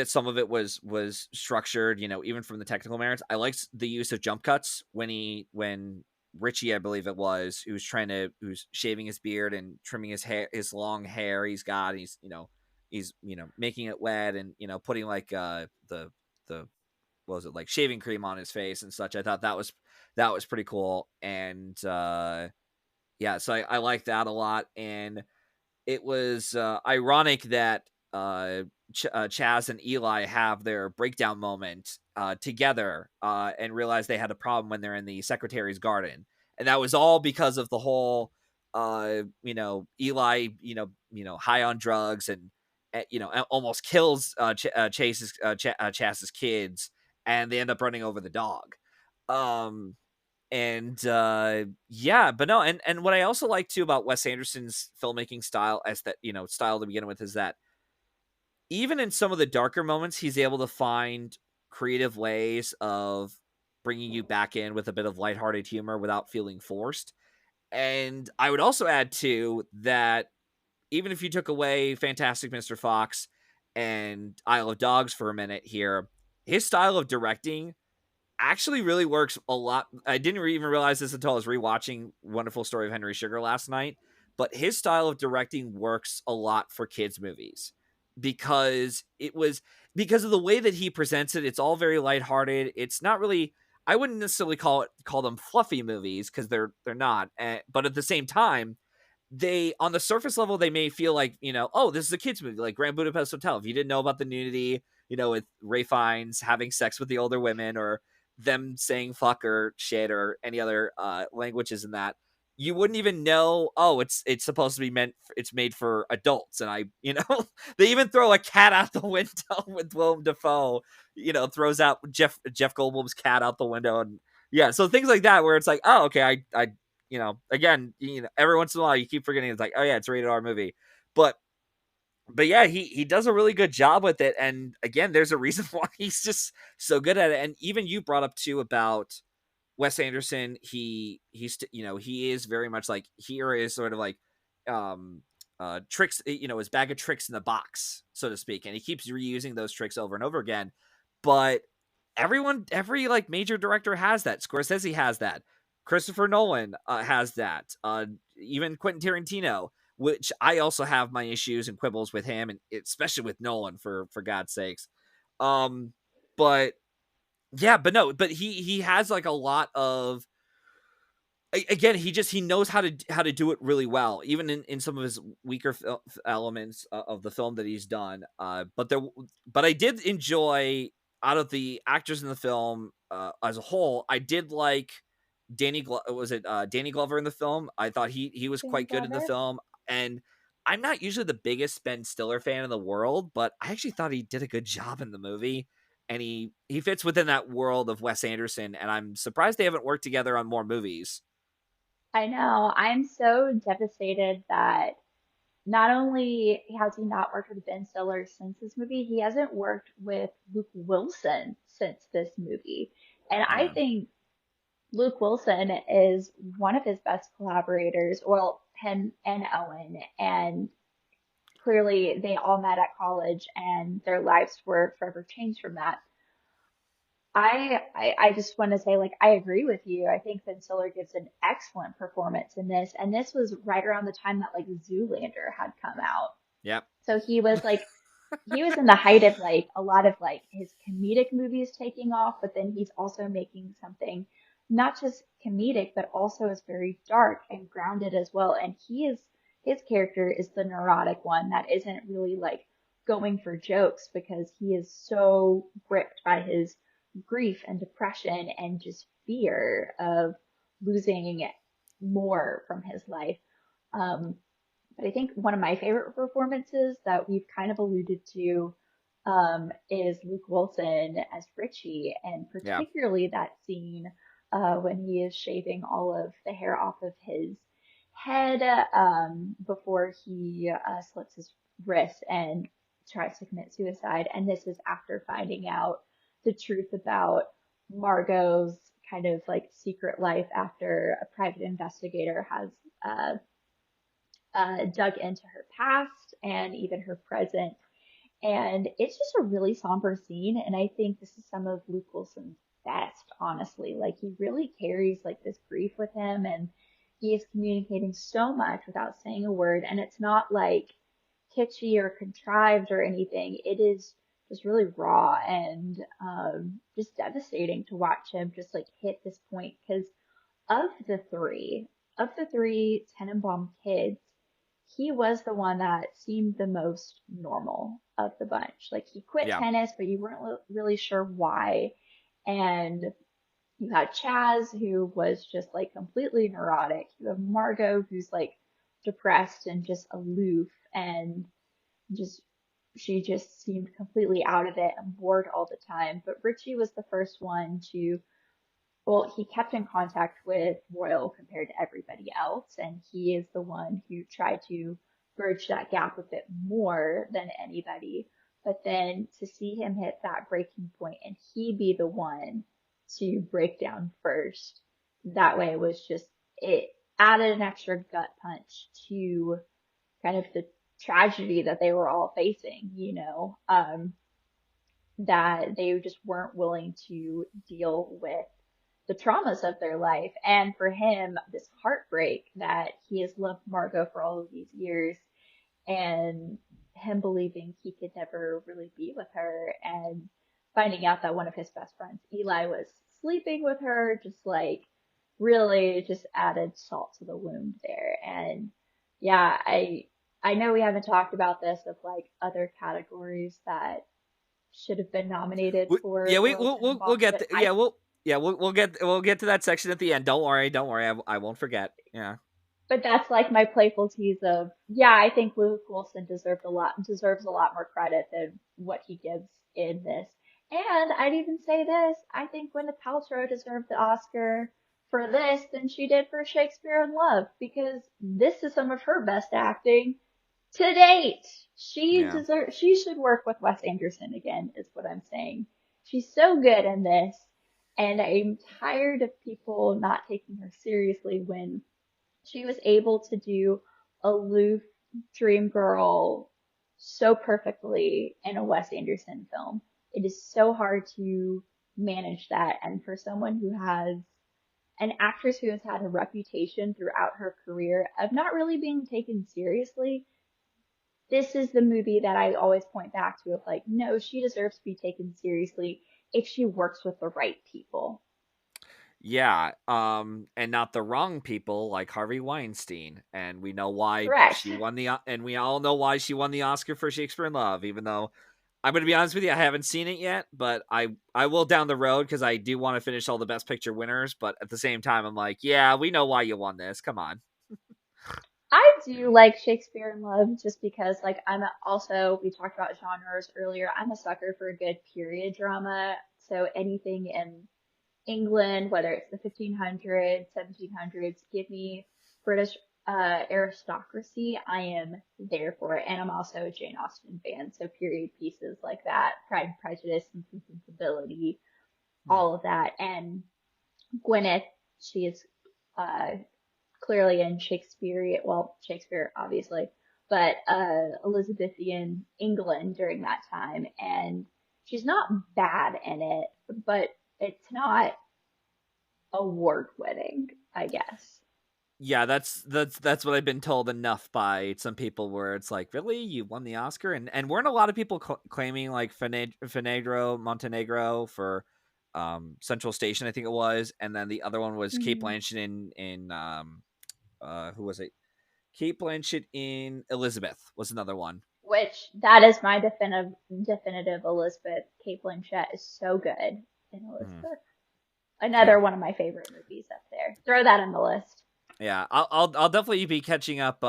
some of it was structured, even from the technical merits. I liked the use of jump cuts when Richie, I believe it was, who's shaving his beard and trimming his long hair he's got. He's making it wet and putting like the what was it, like shaving cream on his face and such. I thought that was pretty cool. And yeah, so I like that a lot. And it was ironic that Chaz and Eli have their breakdown moment together and realize they had a problem when they're in the secretary's garden, and that was all because of the whole, Eli, high on drugs and almost kills Chaz's kids, and they end up running over the dog. Um, and yeah, but no, and what I also like too about Wes Anderson's filmmaking style, as that style to begin with, is that even in some of the darker moments he's able to find creative ways of bringing you back in with a bit of lighthearted humor without feeling forced. And I would also add too that even if you took away Fantastic Mr. Fox and Isle of Dogs for a minute here, his style of directing actually really works a lot. I didn't even realize this until I was rewatching Wonderful Story of Henry Sugar last night. But his style of directing works a lot for kids' movies because because of the way that he presents it. It's all very lighthearted. It's not really. I wouldn't necessarily call them fluffy movies because they're not. But at the same time, they on the surface level they may feel like oh, this is a kids movie like Grand Budapest Hotel. If you didn't know about the nudity, with Ray Fiennes having sex with the older women or them saying fuck or shit or any other languages in that, you wouldn't even know, oh, it's supposed to be it's made for adults. And they even throw a cat out the window with Willem Dafoe, throws out Jeff Goldblum's cat out the window. And yeah, so things like that where it's like, oh, okay, I again, every once in a while you keep forgetting it's like, oh yeah, it's a rated R movie. But yeah, he does a really good job with it. And again, there's a reason why he's just so good at it. And even you brought up too about Wes Anderson. He is very much like, here is sort of like um tricks, his bag of tricks in the box, so to speak. And he keeps reusing those tricks over and over again. But every like major director has that. Scorsese has that. Christopher Nolan has that. Even Quentin Tarantino, which I also have my issues and quibbles with him, and especially with Nolan, for God's sakes. Um, but yeah, but no, but he has like a lot of again, he knows how to do it really well, even in some of his weaker elements of the film that he's done. But I did enjoy, out of the actors in the film as a whole, I did like was it Danny Glover in the film? I thought he was Danny quite good in the Glover. film, and I'm not usually the biggest Ben Stiller fan in the world, but I actually thought he did a good job in the movie. And he fits within that world of Wes Anderson, and I'm surprised they haven't worked together on more movies. I know. I'm so devastated that not only has he not worked with Ben Stiller since this movie, he hasn't worked with Luke Wilson since this movie. And I Yeah. think Luke Wilson is one of his best collaborators. Well, him and Owen, and clearly they all met at college and their lives were forever changed from that. I just want to say, like, I agree with you. I think Ben Stiller gives an excellent performance in this, and this was right around the time that like Zoolander had come out. Yep. So he was in the height of like a lot of like his comedic movies taking off, but then he's also making something not just comedic, but also is very dark and grounded as well. And his character is the neurotic one that isn't really like going for jokes because he is so gripped by his grief and depression and just fear of losing more from his life. Um, but I think one of my favorite performances that we've kind of alluded to is Luke Wilson as Richie, and Yeah. particularly that scene when he is shaving all of the hair off of his head before he slits his wrist and tries to commit suicide. And this is after finding out the truth about Margot's kind of like secret life after a private investigator has uh, dug into her past and even her present. And it's just a really somber scene. And I think this is some of Luke Wilson's best, honestly. Like he really carries like this grief with him and he is communicating so much without saying a word. And it's not like kitschy or contrived or anything. It is just really raw and just devastating to watch him just like hit this point because of the three, of the three Tenenbaum kids, he was the one that seemed the most normal of the bunch. Like he quit Yeah. tennis, but you weren't really sure why. And you had Chaz, who was just like completely neurotic. You have Margot, who's like depressed and just aloof and just she just seemed completely out of it and bored all the time. But Richie was the first one to well, he kept in contact with Royal compared to everybody else, and he is the one who tried to bridge that gap a bit more than anybody. But then to see him hit that breaking point and he be the one to break down first, that way was just, it added an extra gut punch to kind of the tragedy that they were all facing, that they just weren't willing to deal with the traumas of their life. And for him, this heartbreak that he has loved Margot for all of these years and him believing he could never really be with her and finding out that one of his best friends, Eli, was sleeping with her, just like really just added salt to the wound there. And yeah, I know we haven't talked about this of like other categories that should have been nominated Yeah, for Royal we'll Tenenbaums, get but yeah, we'll get to that section at the end. Don't worry, I won't forget. Yeah. that's like my playful tease of, yeah, I think Luke Wilson deserves a lot more credit than what he gives in this. And I'd even say this, I think Gwyneth Paltrow deserved the Oscar for this than she did for Shakespeare in Love because this is some of her best acting to date. Yeah. She should work with Wes Anderson again, is what I'm saying. She's so good in this, and I'm tired of people not taking her seriously when she was able to do aloof dream girl so perfectly in a Wes Anderson film. It is so hard to manage that, and for someone who has an actress who has had a reputation throughout her career of not really being taken seriously, this is the movie that I always point back to of like, no, she deserves to be taken seriously if she works with the right people. Yeah, and not the wrong people like Harvey Weinstein, and we know why Correct. she won and we all know why she won the Oscar for Shakespeare in Love. Even though I'm going to be honest with you, I haven't seen it yet, but I will down the road because I do want to finish all the Best Picture winners. But at the same time, I'm like, yeah, we know why you won this. Come on. I do like Shakespeare in Love just because, like, we talked about genres earlier. I'm a sucker for a good period drama. So anything in England, whether it's the 1500s, 1700s, give me British aristocracy. I am there for it. And I'm also a Jane Austen fan. So period pieces like that, Pride and Prejudice, and Sensibility, Hmm. all of that. And Gwyneth, she is uh, clearly in Shakespeare obviously, but Elizabethan England during that time, and she's not bad in it, but it's not award winning, I guess. Yeah, that's what I've been told enough by some people where it's like, really, you won the Oscar, and weren't a lot of people claiming like Finegro Montenegro for Central Station, I think it was, and then the other one was Kate Mm. Blanchett in who was it? Kate Blanchett in Elizabeth was another one. Which that is my definitive Elizabeth. Kate Blanchett is so good in Mhm. Elizabeth. Yeah. Another one of my favorite movies up there. Throw that on the list. Yeah, I'll definitely be catching up.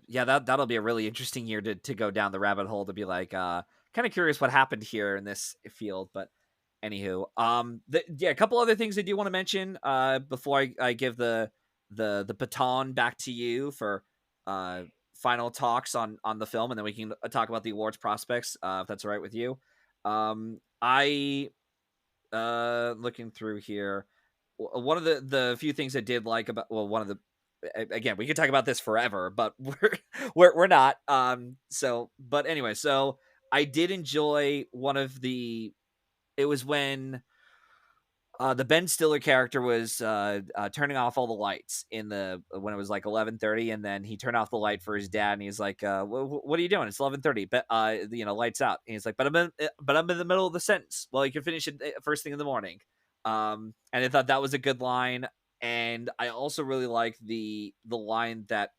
Yeah, that'll be a really interesting year to go down the rabbit hole to be like, kind of curious what happened here in this field. But anywho, yeah, a couple other things I do want to mention. Before I give the baton back to you for uh final talks on the film, and then we can talk about the awards prospects. If that's all right with you. I looking through here, one of the few things I did like about, well, one of the, again, we could talk about this forever, but we're not. So but anyway, so I did enjoy one of the, it was when the Ben Stiller character was turning off all the lights in the, when it was like 11:30, and then he turned off the light for his dad, and he's like, "What are you doing? It's 11:30, but lights out." And he's like, but I'm in the middle of the sentence. Well, you can finish it first thing in the morning." And I thought that was a good line, and I also really like the line that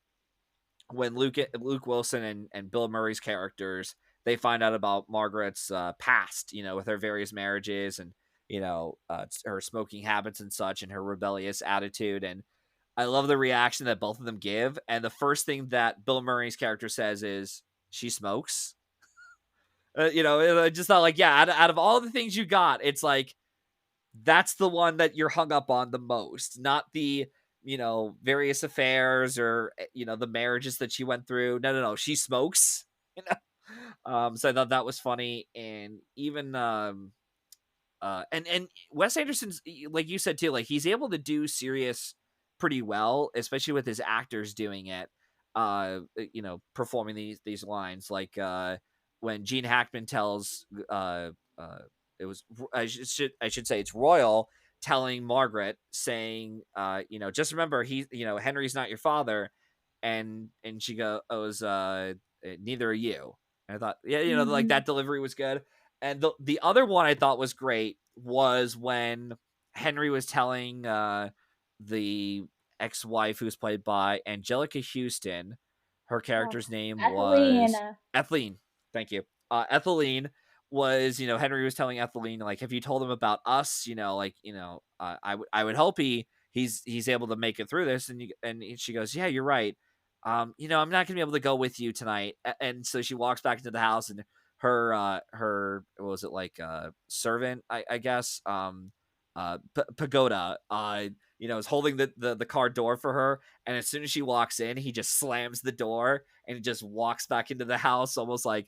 when Luke Wilson and Bill Murray's characters, they find out about Margaret's past, with her various marriages and her smoking habits and such, and her rebellious attitude. And I love the reaction that both of them give. And the first thing that Bill Murray's character says is, "She smokes." I just thought like, yeah, out of all the things you got, it's like that's the one that you're hung up on the most, not the various affairs or the marriages that she went through. No, no, no, she smokes. you so I thought that was funny. And even and Wes Anderson's, like you said too, like he's able to do serious pretty well, especially with his actors doing it. Performing these lines, like when Gene Hackman tells uh it was, I should say it's Royal telling Margaret, saying, just remember, Henry's not your father, and she goes, neither are you. And I thought, yeah, like Hmm. that delivery was good. And the other one I thought was great was when Henry was telling the ex-wife, who's played by Angelica Houston, her Oh, character's name Ethelene. was Etheline. Thank you. Etheline was, Henry was telling Etheline, like, have you told him about us? I would hope he's able to make it through this. And she goes, yeah, you're right. I'm not gonna be able to go with you tonight. And so she walks back into the house, and her what was it, like servant, I guess, Pagoda, is holding the car door for her, and as soon as she walks in, he just slams the door and he just walks back into the house, almost like,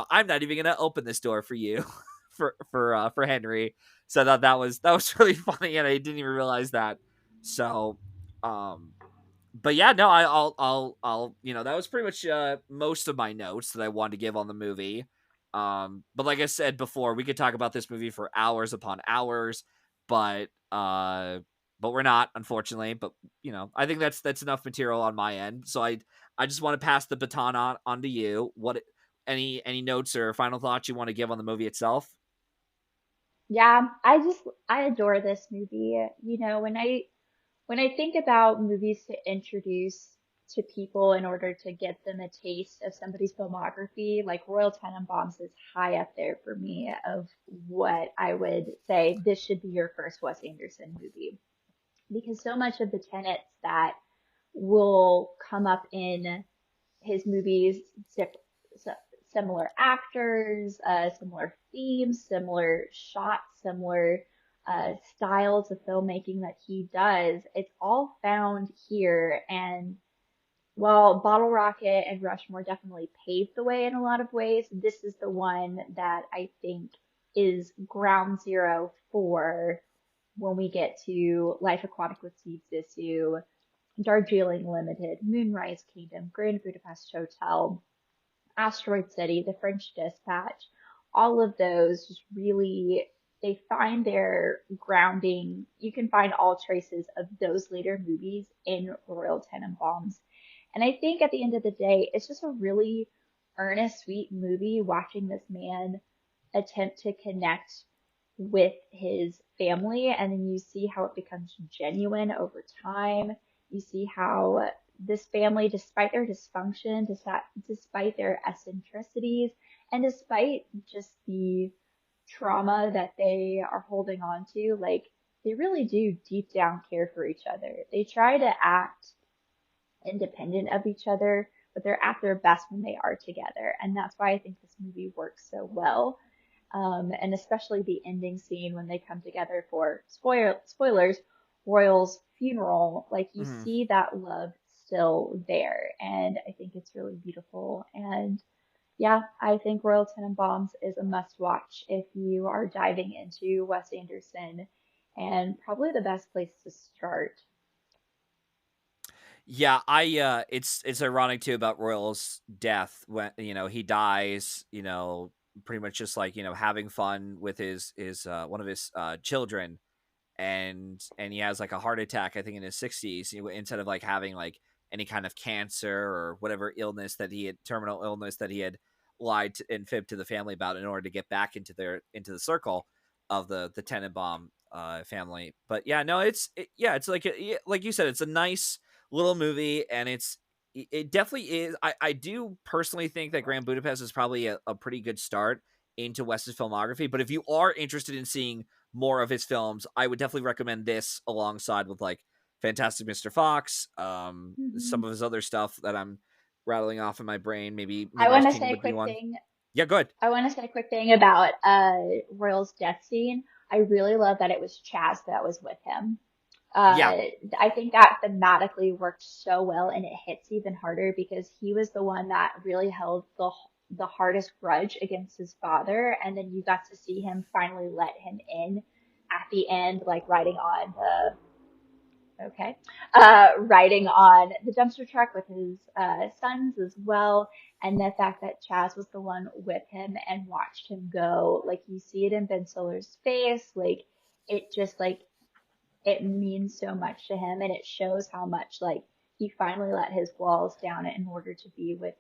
I'm not even gonna open this door for you. For Henry. So that was really funny, and I didn't even realize that. So um but yeah, no, I'll that was pretty much most of my notes that I wanted to give on the movie. But like I said before, we could talk about this movie for hours upon hours, but we're not, unfortunately. But I think that's enough material on my end. So I just want to pass the baton on to you. Any notes or final thoughts you want to give on the movie itself? Yeah, I adore this movie. You know, when I think about movies to introduce to people in order to get them a taste of somebody's filmography, like Royal Tenenbaums is high up there for me of what I would say this should be your first Wes Anderson movie. Because so much of the tenets that will come up in his movies, similar actors, similar themes, similar shots, similar styles of filmmaking that he does. It's all found here. And while Bottle Rocket and Rushmore definitely paved the way in a lot of ways, this is the one that I think is ground zero for when we get to Life Aquatic with Steve Zissou, Darjeeling Limited, Moonrise Kingdom, Grand Budapest Hotel, Asteroid City, The French Dispatch, all of those just really they find their grounding. You can find all traces of those later movies in Royal Tenenbaums. And I think at the end of the day, it's just a really earnest, sweet movie watching this man attempt to connect with his family. And then you see how it becomes genuine over time. You see how this family, despite their dysfunction, despite their eccentricities, and despite just the trauma that they are holding on to, like they really do deep down care for each other. They try to act independent of each other, but they're at their best when they are together. And that's why I think this movie works so well. And especially the ending scene when they come together for spoilers, Royal's funeral, like you Mhm. see that love still there. And I think it's really beautiful. And yeah, I think Royal Tenenbaums is a must watch if you are diving into Wes Anderson and probably the best place to start. Yeah, it's ironic too about Royal's death when he dies, pretty much just like, having fun with his one of his children, and he has like a heart attack I think in his 60s, instead of like having like any kind of cancer or whatever illness that he had, terminal illness that he had lied and fibbed to the family about in order to get back into the circle of the Tenenbaum family. But yeah, no, yeah, it's like like you said, it's a nice little movie, and it definitely is. I do personally think that Grand Budapest is probably a pretty good start into Wes's filmography, but if you are interested in seeing more of his films, I would definitely recommend this alongside with like Fantastic Mr. Fox, Hmm. some of his other stuff that I'm rattling off in my brain. Maybe I want Moonrise to Kingdom say a would be quick one. thing. Yeah, good. I want to say a quick thing about Royal's death scene. I really love that it was Chaz that was with him. Yeah, Uh, I think that thematically worked so well, and it hits even harder because he was the one that really held the hardest grudge against his father, and then you got to see him finally let him in at the end, like riding on the okay, riding on the dumpster truck with his sons as well, and the fact that Chaz was the one with him and watched him go, like you see it in Ben Stiller's face, like it just like it means so much to him, and it shows how much like he finally let his walls down in order to be with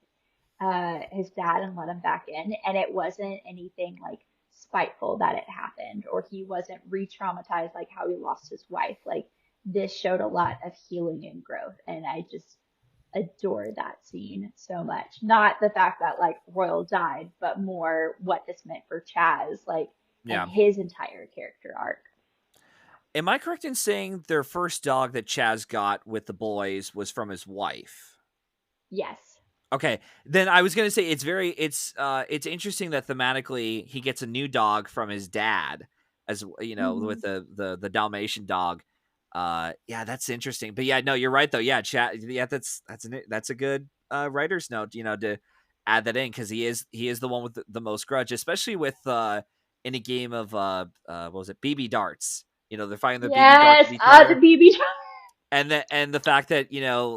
his dad and let him back in. And it wasn't anything like spiteful that it happened, or he wasn't re-traumatized like how he lost his wife. Like this showed a lot of healing and growth, and I just adore that scene so much. Not the fact that like Royal died, but more what this meant for Chaz, like, and yeah. his entire character arc. Am I correct in saying their first dog that Chaz got with the boys was from his wife? Yes. Okay, then I was gonna say it's interesting that thematically he gets a new dog from his dad, with Hmm. the Dalmatian dog. Yeah, that's interesting. But yeah, no, you're right though. Yeah, chat. Yeah, that's a good writer's note. To add that in, because he is the one with the most grudge, especially with in a game of what was it, BB darts. They're fighting the BB darts Yes. with each Ah, the other, BB. and the fact that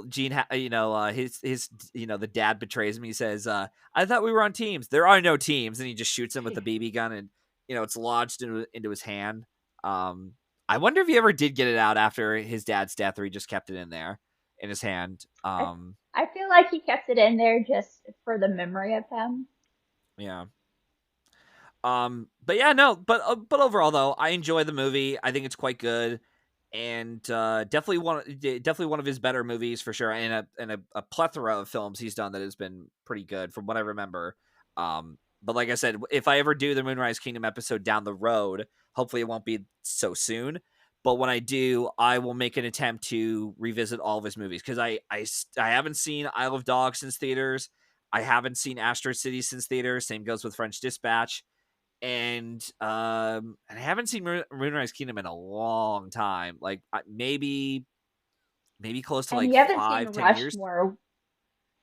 Gene his the dad betrays him. He says, I thought we were on teams. There are no teams. And he just shoots him with the BB gun, and it's lodged into his hand. I wonder if he ever did get it out after his dad's death, or he just kept it in there in his hand. I I feel like he kept it in there just for the memory of him. Yeah. But yeah, no, but overall though, I enjoy the movie. I think it's quite good, and definitely one of his better movies for sure. And a plethora of films he's done that has been pretty good from what I remember. But like I said, if I ever do the Moonrise Kingdom episode down the road, hopefully it won't be so soon. But when I do, I will make an attempt to revisit all of his movies because I haven't seen Isle of Dogs since theaters. I haven't seen Asteroid City since theaters. Same goes with French Dispatch, and I haven't seen Moonrise Kingdom in a long time. Like maybe close to And like you haven't seen 5-10 years. Rushmore.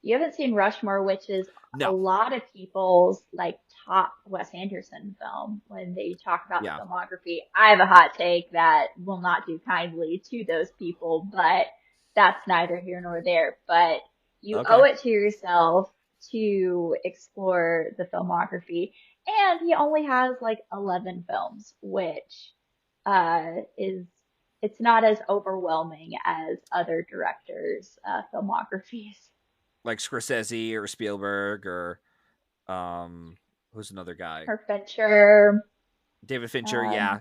You haven't seen Rushmore, which is a No, lot of people's like top Wes Anderson film when they talk about yeah, the filmography. I have a hot take that will not do kindly to those people, but that's neither here nor there. But you owe okay. it to yourself to explore the filmography. And he only has like 11 films, which is it's not as overwhelming as other directors' filmographies. Like Scorsese or Spielberg or um, who's another guy? Her Fincher. David Fincher. Um, Yeah.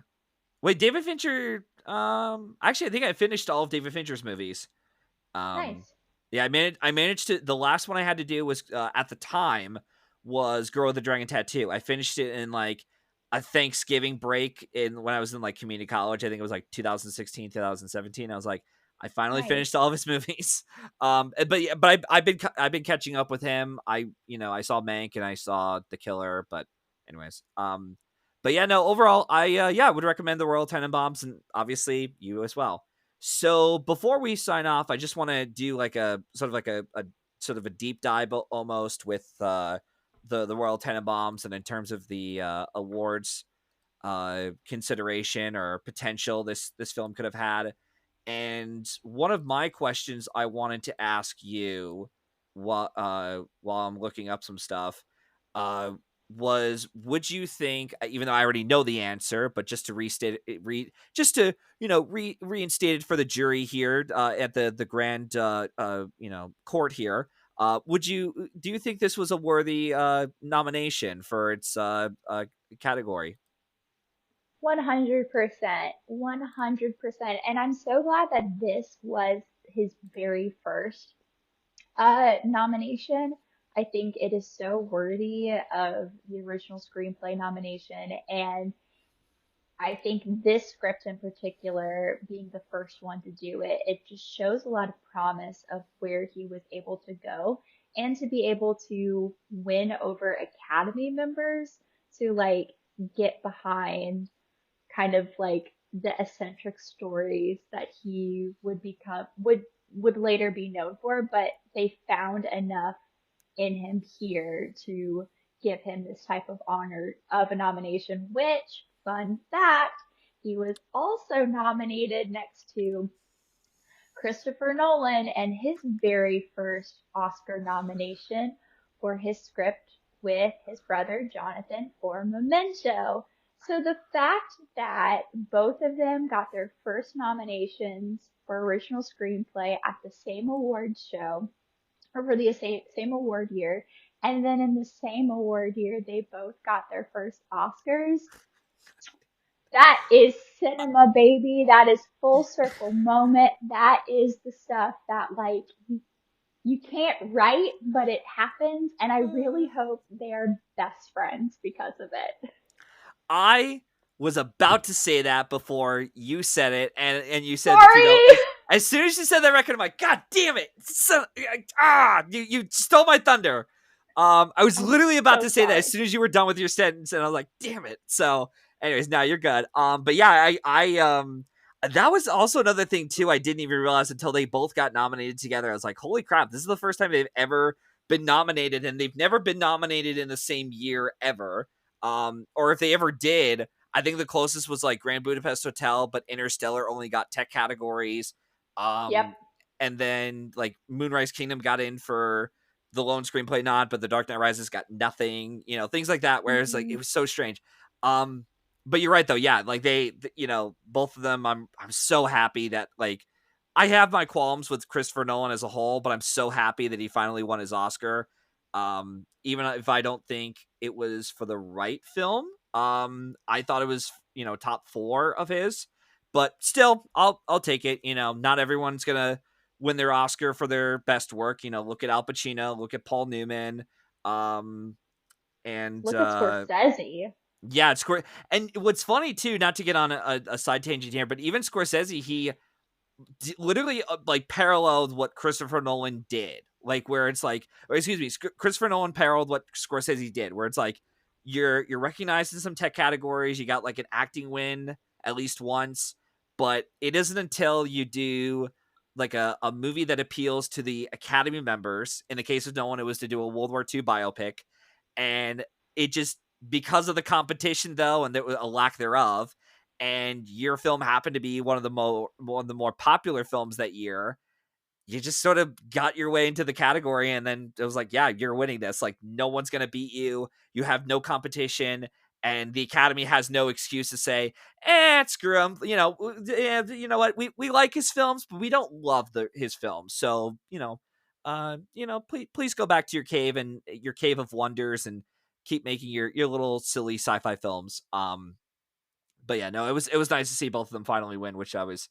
Wait, David Fincher. Actually, I think I finished all of David Fincher's movies. Um, nice, yeah, I managed to. The last one I had to do was at the time was Girl with the Dragon Tattoo. I finished it in like a Thanksgiving break in when I was in like community college. I think it was like 2016, 2017. I was like, I finally finished nice. all of his movies. But yeah, but I've been catching up with him. I saw Mank and I saw The Killer, but anyways, but yeah, no. Overall, I would recommend the Royal Tenenbaums, and obviously you as well. So before we sign off, I just want to do like a sort of like a sort of a deep dive almost with the Royal Tenenbaums, and in terms of the awards consideration or potential this film could have had. And one of my questions I wanted to ask you while I'm looking up some stuff uh, was, would you think, even though I already know the answer, but just to restate it, just to reinstate it for the jury here at the grand court here, do you think this was a worthy nomination for its category? 100%, 100%. And I'm so glad that this was his very first nomination. I think it is so worthy of the original screenplay nomination. And I think this script in particular, being the first one to do it, it just shows a lot of promise of where he was able to go and to be able to win over Academy members to like get behind kind of like the eccentric stories that he would later be known for, but they found enough in him here to give him this type of honor of a nomination, which, fun fact, he was also nominated next to Christopher Nolan and his very first Oscar nomination for his script with his brother Jonathan for Memento. So the fact that both of them got their first nominations for original screenplay at the same award show, or for the same award year, and then in the same award year they both got their first Oscars, that is cinema, baby. That is full circle moment. That is the stuff that like you can't write, but it happens. And I really hope they are best friends because of it. I was about to say that before you said it, and you said that Sorry. as soon as you said that record, I'm like, God damn it! You stole my thunder. I was I'm literally about so to say that sorry. as soon as you were done with your sentence, and I was like, damn it. So, anyways, now you're good. But yeah, I that was also another thing too. I didn't even realize until they both got nominated together. I was like, holy crap! This is the first time they've ever been nominated, and they've never been nominated in the same year ever. Or if they ever did, I think the closest was like Grand Budapest Hotel, but Interstellar only got tech categories. Yep. Um, and then like Moonrise Kingdom got in for the lone screenplay nod, but The Dark Knight Rises got nothing. Things like that. Whereas like Hmm. it was so strange. Um, but you're right though. Yeah, like both of them. I'm so happy that like I have my qualms with Christopher Nolan as a whole, but I'm so happy that he finally won his Oscar. Even if I don't think it was for the right film, I thought it was, top 4 of his, but still, I'll take it. Not everyone's gonna win their Oscar for their best work. Look at Al Pacino, look at Paul Newman, um, and Look at Scorsese. yeah, it's great. And what's funny too, not to get on a side tangent here, but even Scorsese, he literally like paralleled what Christopher Nolan did. Like where it's like, or excuse me, Christopher Nolan paralleled what Scorsese did, where it's like you're recognized in some tech categories, you got like an acting win at least once, but it isn't until you do like a movie that appeals to the Academy members. In the case of Nolan, it was to do a World War II biopic, and it just because of the competition though, and there was a lack thereof, and your film happened to be one of the more popular films that year, you just sort of got your way into the category, and then it was like, yeah, you're winning this. Like no one's gonna beat you. You have no competition, and the Academy has no excuse to say, screw him. You know what? We like his films, but we don't love his films. So please go back to your cave and your cave of wonders and keep making your little silly sci-fi films. But yeah, no, it was nice to see both of them finally win, which I was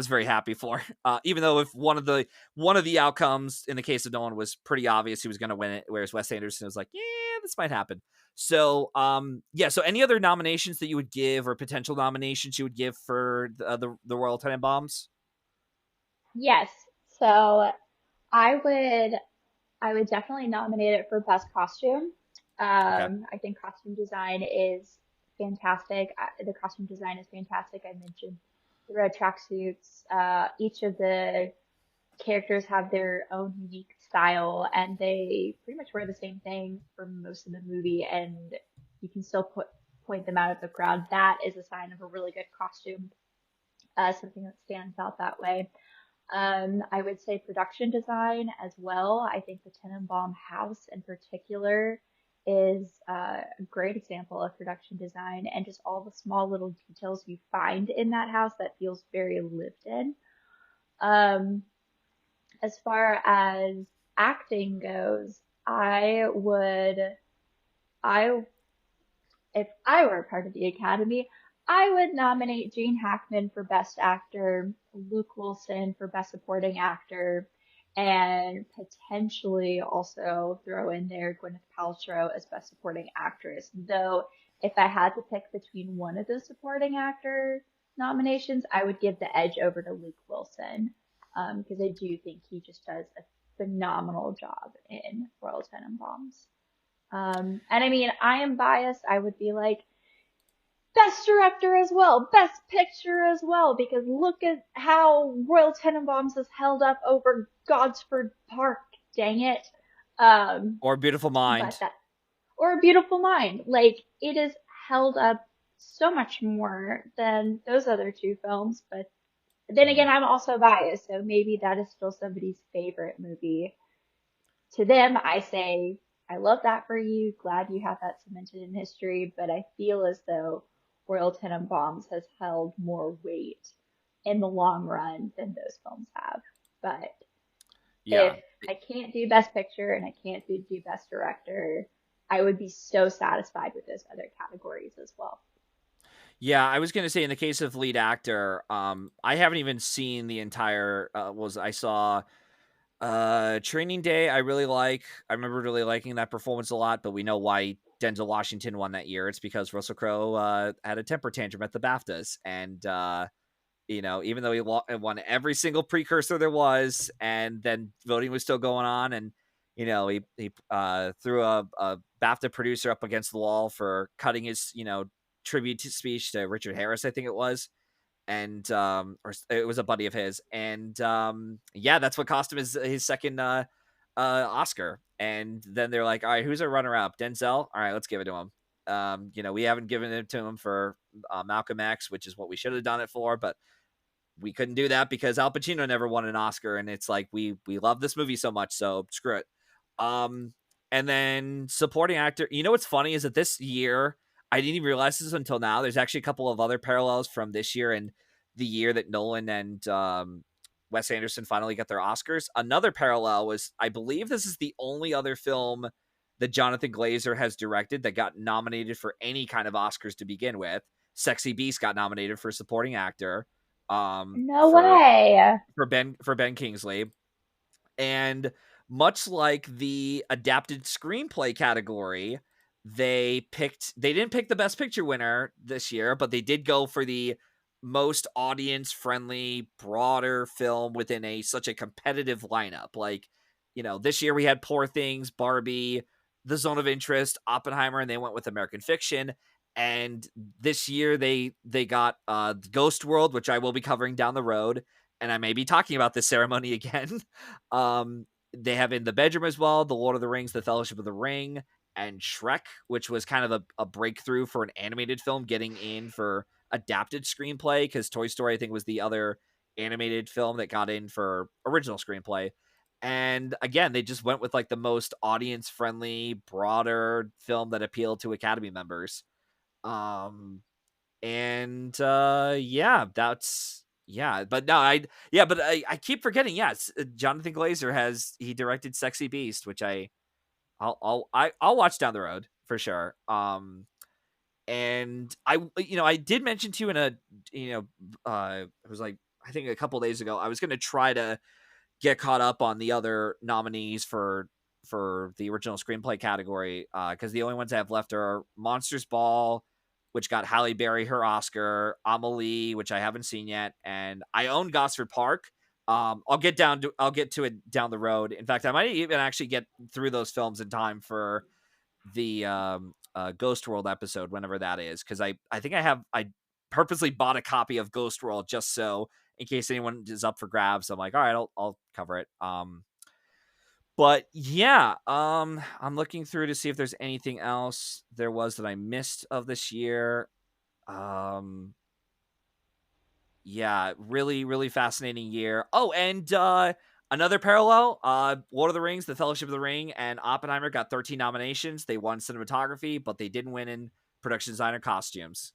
very happy for. Even though if one of the outcomes in the case of Nolan was pretty obvious he was going to win it, whereas Wes Anderson was like, yeah, this might happen. So yeah. So any other nominations that you would give or potential nominations you would give for the Royal Tenenbaums? Yes. So I would I would definitely nominate it for best costume. Okay. I think costume design is fantastic. The costume design is fantastic. I mentioned the red tracksuits. Each of the characters have their own unique style, and they pretty much wear the same thing for most of the movie, and you can still point them out of the crowd. That is a sign of a really good costume, something that stands out that way. I would say production design as well. I think the Tenenbaum house in particular is a great example of production design and just all the small little details you find in that house that feels very lived in. Um, as far as acting goes, I if I were part of the Academy, I would nominate Gene Hackman for Best Actor, Luke Wilson for Best Supporting Actor, and potentially also throw in there Gwyneth Paltrow as Best Supporting Actress. Though, if I had to pick between one of the supporting actor nominations, I would give the edge over to Luke Wilson because I do think he just does a phenomenal job in Royal Tenenbaums. And I mean, I am biased. I would be like, best director as well, best picture as well, because look at how Royal Tenenbaums has held up over Godsford Park. Dang it. Um, Or Beautiful but Mind. that, or A Beautiful Mind. Like, it is held up so much more than those other two films. But then Mm. again, I'm also biased, so maybe that is still somebody's favorite movie. To them, I say, I love that for you. Glad you have that cemented in history. But I feel as though Royal Tenenbaums has held more weight in the long run than those films have. But if Yeah. I can't do Best Picture and I can't do Best Director, I would be so satisfied with those other categories as well. Yeah, I was gonna say in the case of lead actor, I haven't even seen the entire. Was I saw Training Day? I remember really liking that performance a lot, but we know why Denzel Washington won that year. It's because Russell Crowe had a temper tantrum at the BAFTAs, and even though he won every single precursor there was, and then voting was still going on, and he threw a BAFTA producer up against the wall for cutting his tribute speech to Richard Harris, I think it was, and or it was a buddy of his, and yeah, that's what cost him his second Oscar. And then they're like, all right, who's our runner up? Denzel. All right, let's give it to him. We haven't given it to him for Malcolm X, which is what we should have done it for, but we couldn't do that because Al Pacino never won an Oscar, and it's like we love this movie so much, so screw it. Um, and then supporting actor. You know what's funny is that this year I didn't even realize this until now. There's actually a couple of other parallels from this year and the year that Nolan and Wes Anderson finally got their Oscars. Another parallel was, I believe this is the only other film that Jonathan Glazer has directed that got nominated for any kind of Oscars to begin with. Sexy Beast got nominated for supporting actor, No way. for Ben Kingsley. And much like the adapted screenplay category, they didn't pick the best picture winner this year, but they did go for the most audience friendly, broader film within such a competitive lineup. Like, this year we had Poor Things, Barbie, The Zone of Interest, Oppenheimer, and they went with American Fiction. And this year they got Ghost World, which I will be covering down the road, and I may be talking about this ceremony again. um, they have In the Bedroom as well, The Lord of the Rings, The Fellowship of the Ring, and Shrek, which was kind of a breakthrough for an animated film getting in for adapted screenplay, because Toy Story, I think, was the other animated film that got in for original screenplay. And again, they just went with like the most audience friendly, broader film that appealed to Academy members. Um, and but no, I keep forgetting. Yes, Jonathan Glazer he directed Sexy Beast, which I'll watch down the road for sure. And I did mention to you in a it was like, I think a couple days ago, I was going to try to get caught up on the other nominees for the original screenplay category, because the only ones I have left are Monsters Ball, which got Halle Berry her Oscar, Amelie, which I haven't seen yet, and I own Gosford Park. I'll get to it down the road. In fact, I might even actually get through those films in time for the Ghost World episode, whenever that is, because I think I purposely bought a copy of Ghost World just so in case anyone is up for grabs. I'm like, all right, I'll cover it. But yeah, I'm looking through to see if there's anything else there was that I missed of this year. Um, yeah, really, really fascinating year. Oh, and another parallel, Lord of the Rings, The Fellowship of the Ring, and Oppenheimer got 13 nominations. They won cinematography, but they didn't win in production design or costumes.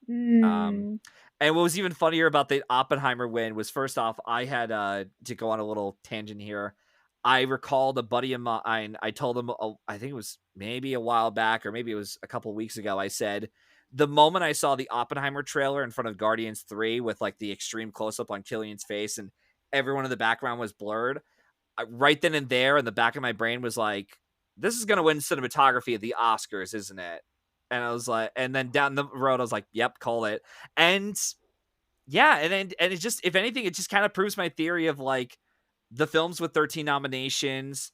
Um, Mm. and what was even funnier about the Oppenheimer win was, first off, I had to go on a little tangent here. I recalled a buddy of mine. I told him, I think it was maybe a while back, or maybe it was a couple of weeks ago. I said, the moment I saw the Oppenheimer trailer in front of Guardians 3 with like the extreme close up on Killian's face and everyone in the background was blurred, right then and there in the back of my brain was like, this is going to win cinematography at the Oscars, isn't it? And I was like, and then down the road, I was like, yep, call it. And yeah, and it just, if anything, it just kind of proves my theory of like the films with 13 nominations,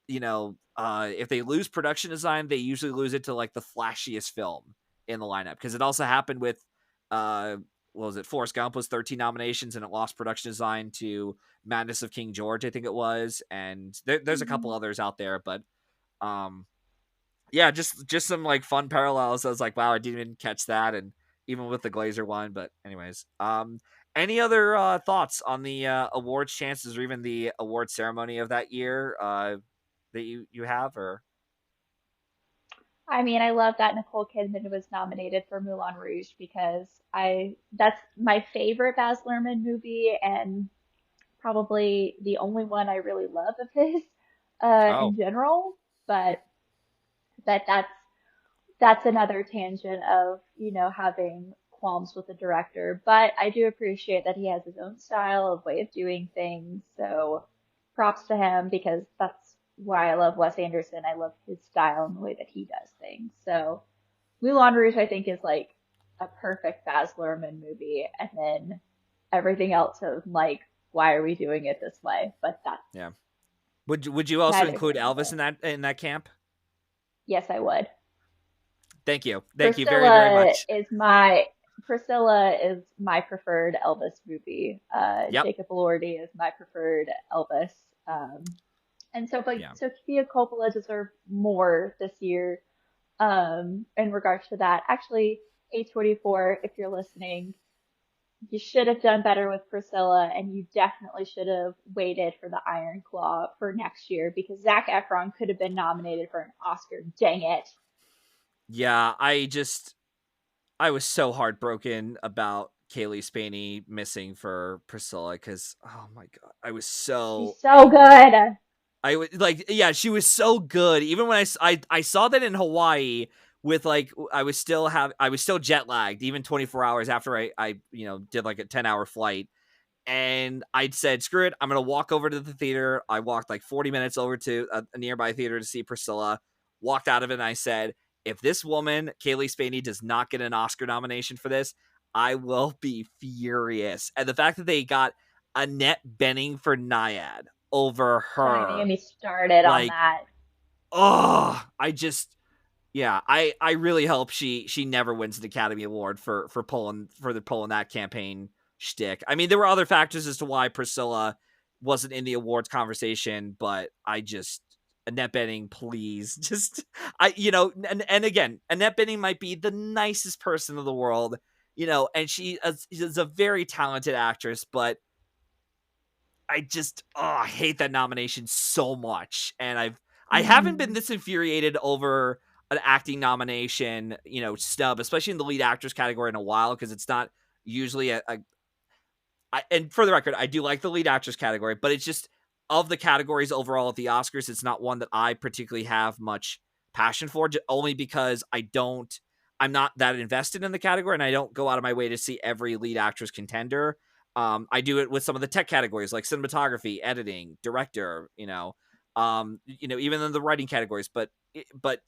if they lose production design, they usually lose it to like the flashiest film in the lineup. Because it also happened with, what was it? Forrest Gump was 13 nominations and it lost production design to Madness of King George, I think it was. And there's a couple Mhm. others out there, but um, yeah, just some like fun parallels. I was like, wow, I didn't even catch that, and even with the Glazer one. But anyways, any other thoughts on the awards chances or even the award ceremony of that year that you have? Or I mean, I love that Nicole Kidman was nominated for Moulin Rouge because that's my favorite Baz Luhrmann movie and probably the only one I really love of his oh in general. But that's another tangent of, having qualms with the director. But I do appreciate that he has his own style of way of doing things. So props to him because that's why I love Wes Anderson. I love his style and the way that he does things. So Moulin Rouge, I think, is like a perfect Baz Luhrmann movie. And then everything else is like, why are we doing it this way? But that's yeah, would you also neither include here nor Elvis there. in that camp? Yes, I would. Thank you very, very Priscilla much. is my Priscilla is my preferred Elvis movie. Yep. Jacob Elordi is my preferred Elvis. And so, but Yeah. Sofia Coppola deserved more this year. In regards to that, actually, A24, if you're listening, you should have done better with Priscilla, and you definitely should have waited for the Iron Claw for next year because Zac Efron could have been nominated for an Oscar. Dang it! Yeah, I was so heartbroken about Kaylee Spaney missing for Priscilla, because oh my god, I was She's so so angry. good. I was like, yeah, she was so good. Even when I saw that in Hawaii with like, I was still jet lagged, even 24 hours after I did like a 10-hour flight. And I said, screw it, I'm going to walk over to the theater. I walked like 40 minutes over to a nearby theater to see Priscilla, walked out of it, and I said, if this woman, Kaylee Spaney, does not get an Oscar nomination for this, I will be furious. And the fact that they got Annette Bening for Naiad over Don't even get her, me started on like, that. oh, I really hope she never wins an Academy Award for pulling that campaign shtick. I mean, there were other factors as to why Priscilla wasn't in the awards conversation, but I just, Annette Bening, please, just, and again, Annette Bening might be the nicest person in the world, and she is a very talented actress, but I hate that nomination so much. And I haven't been Mm. this infuriated over an acting nomination, snub, especially in the lead actress category in a while, because it's not usually and for the record, I do like the lead actress category, but it's just, of the categories overall at the Oscars, it's not one that I particularly have much passion for, only because I'm not that invested in the category, and I don't go out of my way to see every lead actress contender. I do it with some of the tech categories like cinematography, editing, director, even in the writing categories. But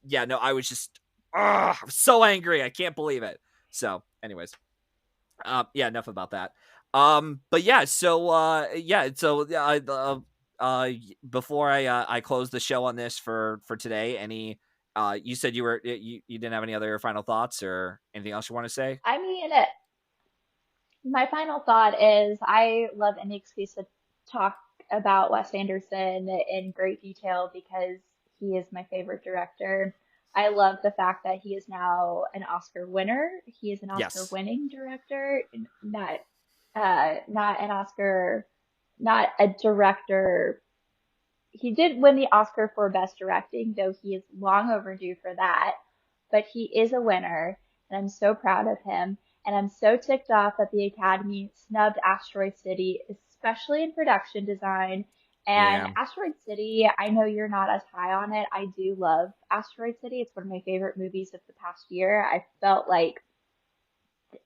yeah, no, I was just, I'm so angry. I can't believe it. So, anyways. Yeah, enough about that. But yeah, before I close the show on this for today, you said you didn't have any other final thoughts or anything else you want to say? I mean, my final thought is I love any excuse to talk about Wes Anderson in great detail because he is my favorite director. I love the fact that he is now an Oscar winner. He is an Oscar Yes. winning director, not an Oscar, not a director. He did win the Oscar for Best Directing, though he is long overdue for that. But he is a winner, and I'm so proud of him. And I'm so ticked off that the Academy snubbed Asteroid City, especially in production design. And Yeah. Asteroid City, I know you're not as high on it. I do love Asteroid City. It's one of my favorite movies of the past year. I felt like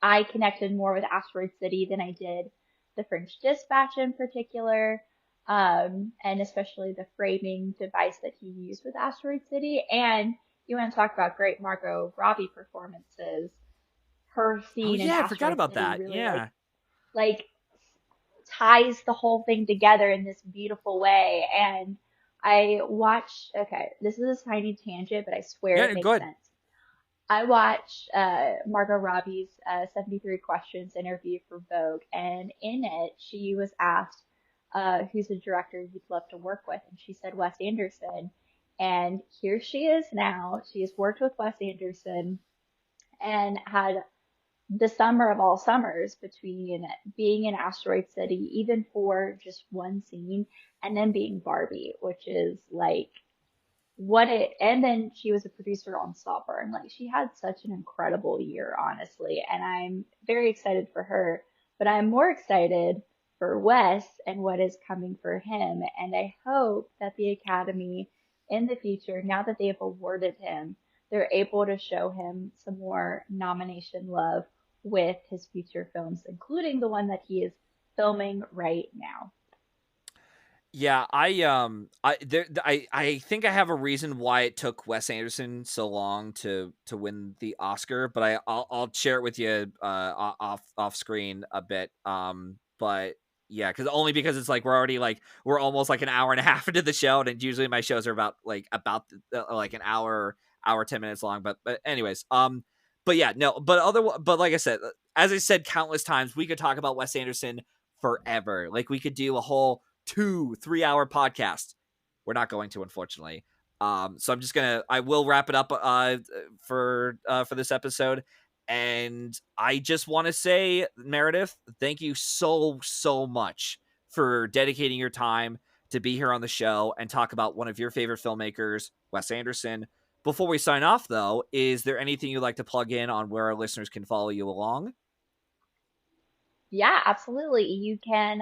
I connected more with Asteroid City than I did the French Dispatch in particular, and especially the framing device that he used with Asteroid City. And you want to talk about great Margot Robbie performances? Her Oh scene in yeah, I forgot Asteroid about City that. really Yeah. like ties the whole thing together in this beautiful way. And I watched. Okay, this is a tiny tangent, but I swear Yeah, it makes good. sense. I watched Margot Robbie's 73 Questions interview for Vogue, and in it, she was asked who's a director you'd love to work with, and she said Wes Anderson. And here she is now. She has worked with Wes Anderson and had the summer of all summers between being in Asteroid City, even for just one scene, and then being Barbie, which is like what it and then she was a producer on Saltburn. Like she had such an incredible year, honestly, and I'm very excited for her. But I'm more excited for Wes and what is coming for him. And I hope that the Academy in the future, now that they have awarded him, they're able to show him some more nomination love with his future films, including the one that he is filming right now. Yeah, I think I have a reason why it took Wes Anderson so long to win the Oscar, but I'll share it with you off screen a bit. But yeah, because it's like we're almost like an hour and a half into the show, and usually my shows are like an hour 10 minutes long. But anyways, but yeah, no, but like I said, as I said countless times, we could talk about Wes Anderson forever. Like we could do a whole 2-3 hour podcast. We're not going to, unfortunately. So I will wrap it up for this episode. And I just want to say, Meredith, thank you so much for dedicating your time to be here on the show and talk about one of your favorite filmmakers, Wes Anderson. Before we sign off, though, is there anything you'd like to plug in on where our listeners can follow you along? Yeah, absolutely. You can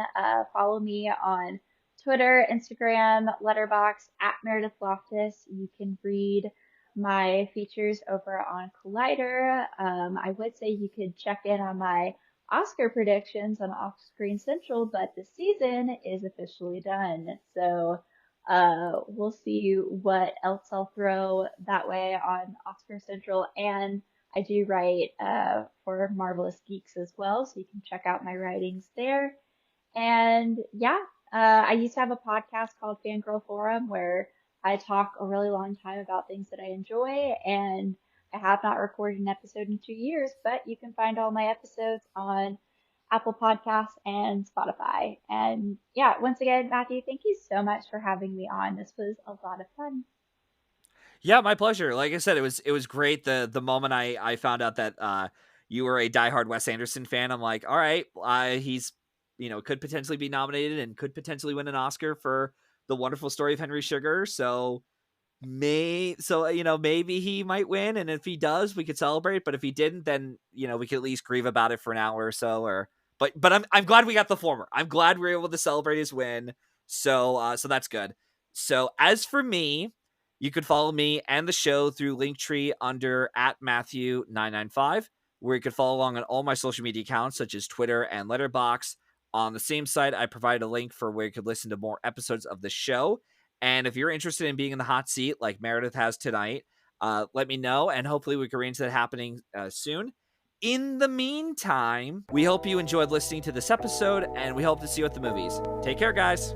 follow me on Twitter, Instagram, Letterbox at Meredith Loftus. You can read my features over on Collider. I would say you could check in on my Oscar predictions on Offscreen Central, but the season is officially done. So we'll see what else I'll throw that way on Oscar Central. And I do write for Marvelous Geeks as well, so you can check out my writings there. And yeah, I used to have a podcast called Fangirl Forum where I talk a really long time about things that I enjoy. And I have not recorded an episode in 2 years, but you can find all my episodes on Apple Podcasts and Spotify. And yeah, once again, Matthew, thank you so much for having me on. This was a lot of fun. Yeah, my pleasure. Like I said, it was great. The moment I found out that you were a diehard Wes Anderson fan, I'm like, all right, he's could potentially be nominated and could potentially win an Oscar for The Wonderful Story of Henry Sugar. Maybe he might win, and if he does, we could celebrate. But if he didn't, then we could at least grieve about it for an hour or so. But I'm glad we got the former. I'm glad we were able to celebrate his win. So that's good. So as for me, you could follow me and the show through Linktree under @Matthew995, where you could follow along on all my social media accounts such as Twitter and Letterboxd. On the same site, I provide a link for where you could listen to more episodes of the show. And if you're interested in being in the hot seat like Meredith has tonight, let me know, and hopefully we can arrange that happening soon. In the meantime, we hope you enjoyed listening to this episode, and we hope to see you at the movies. Take care, guys.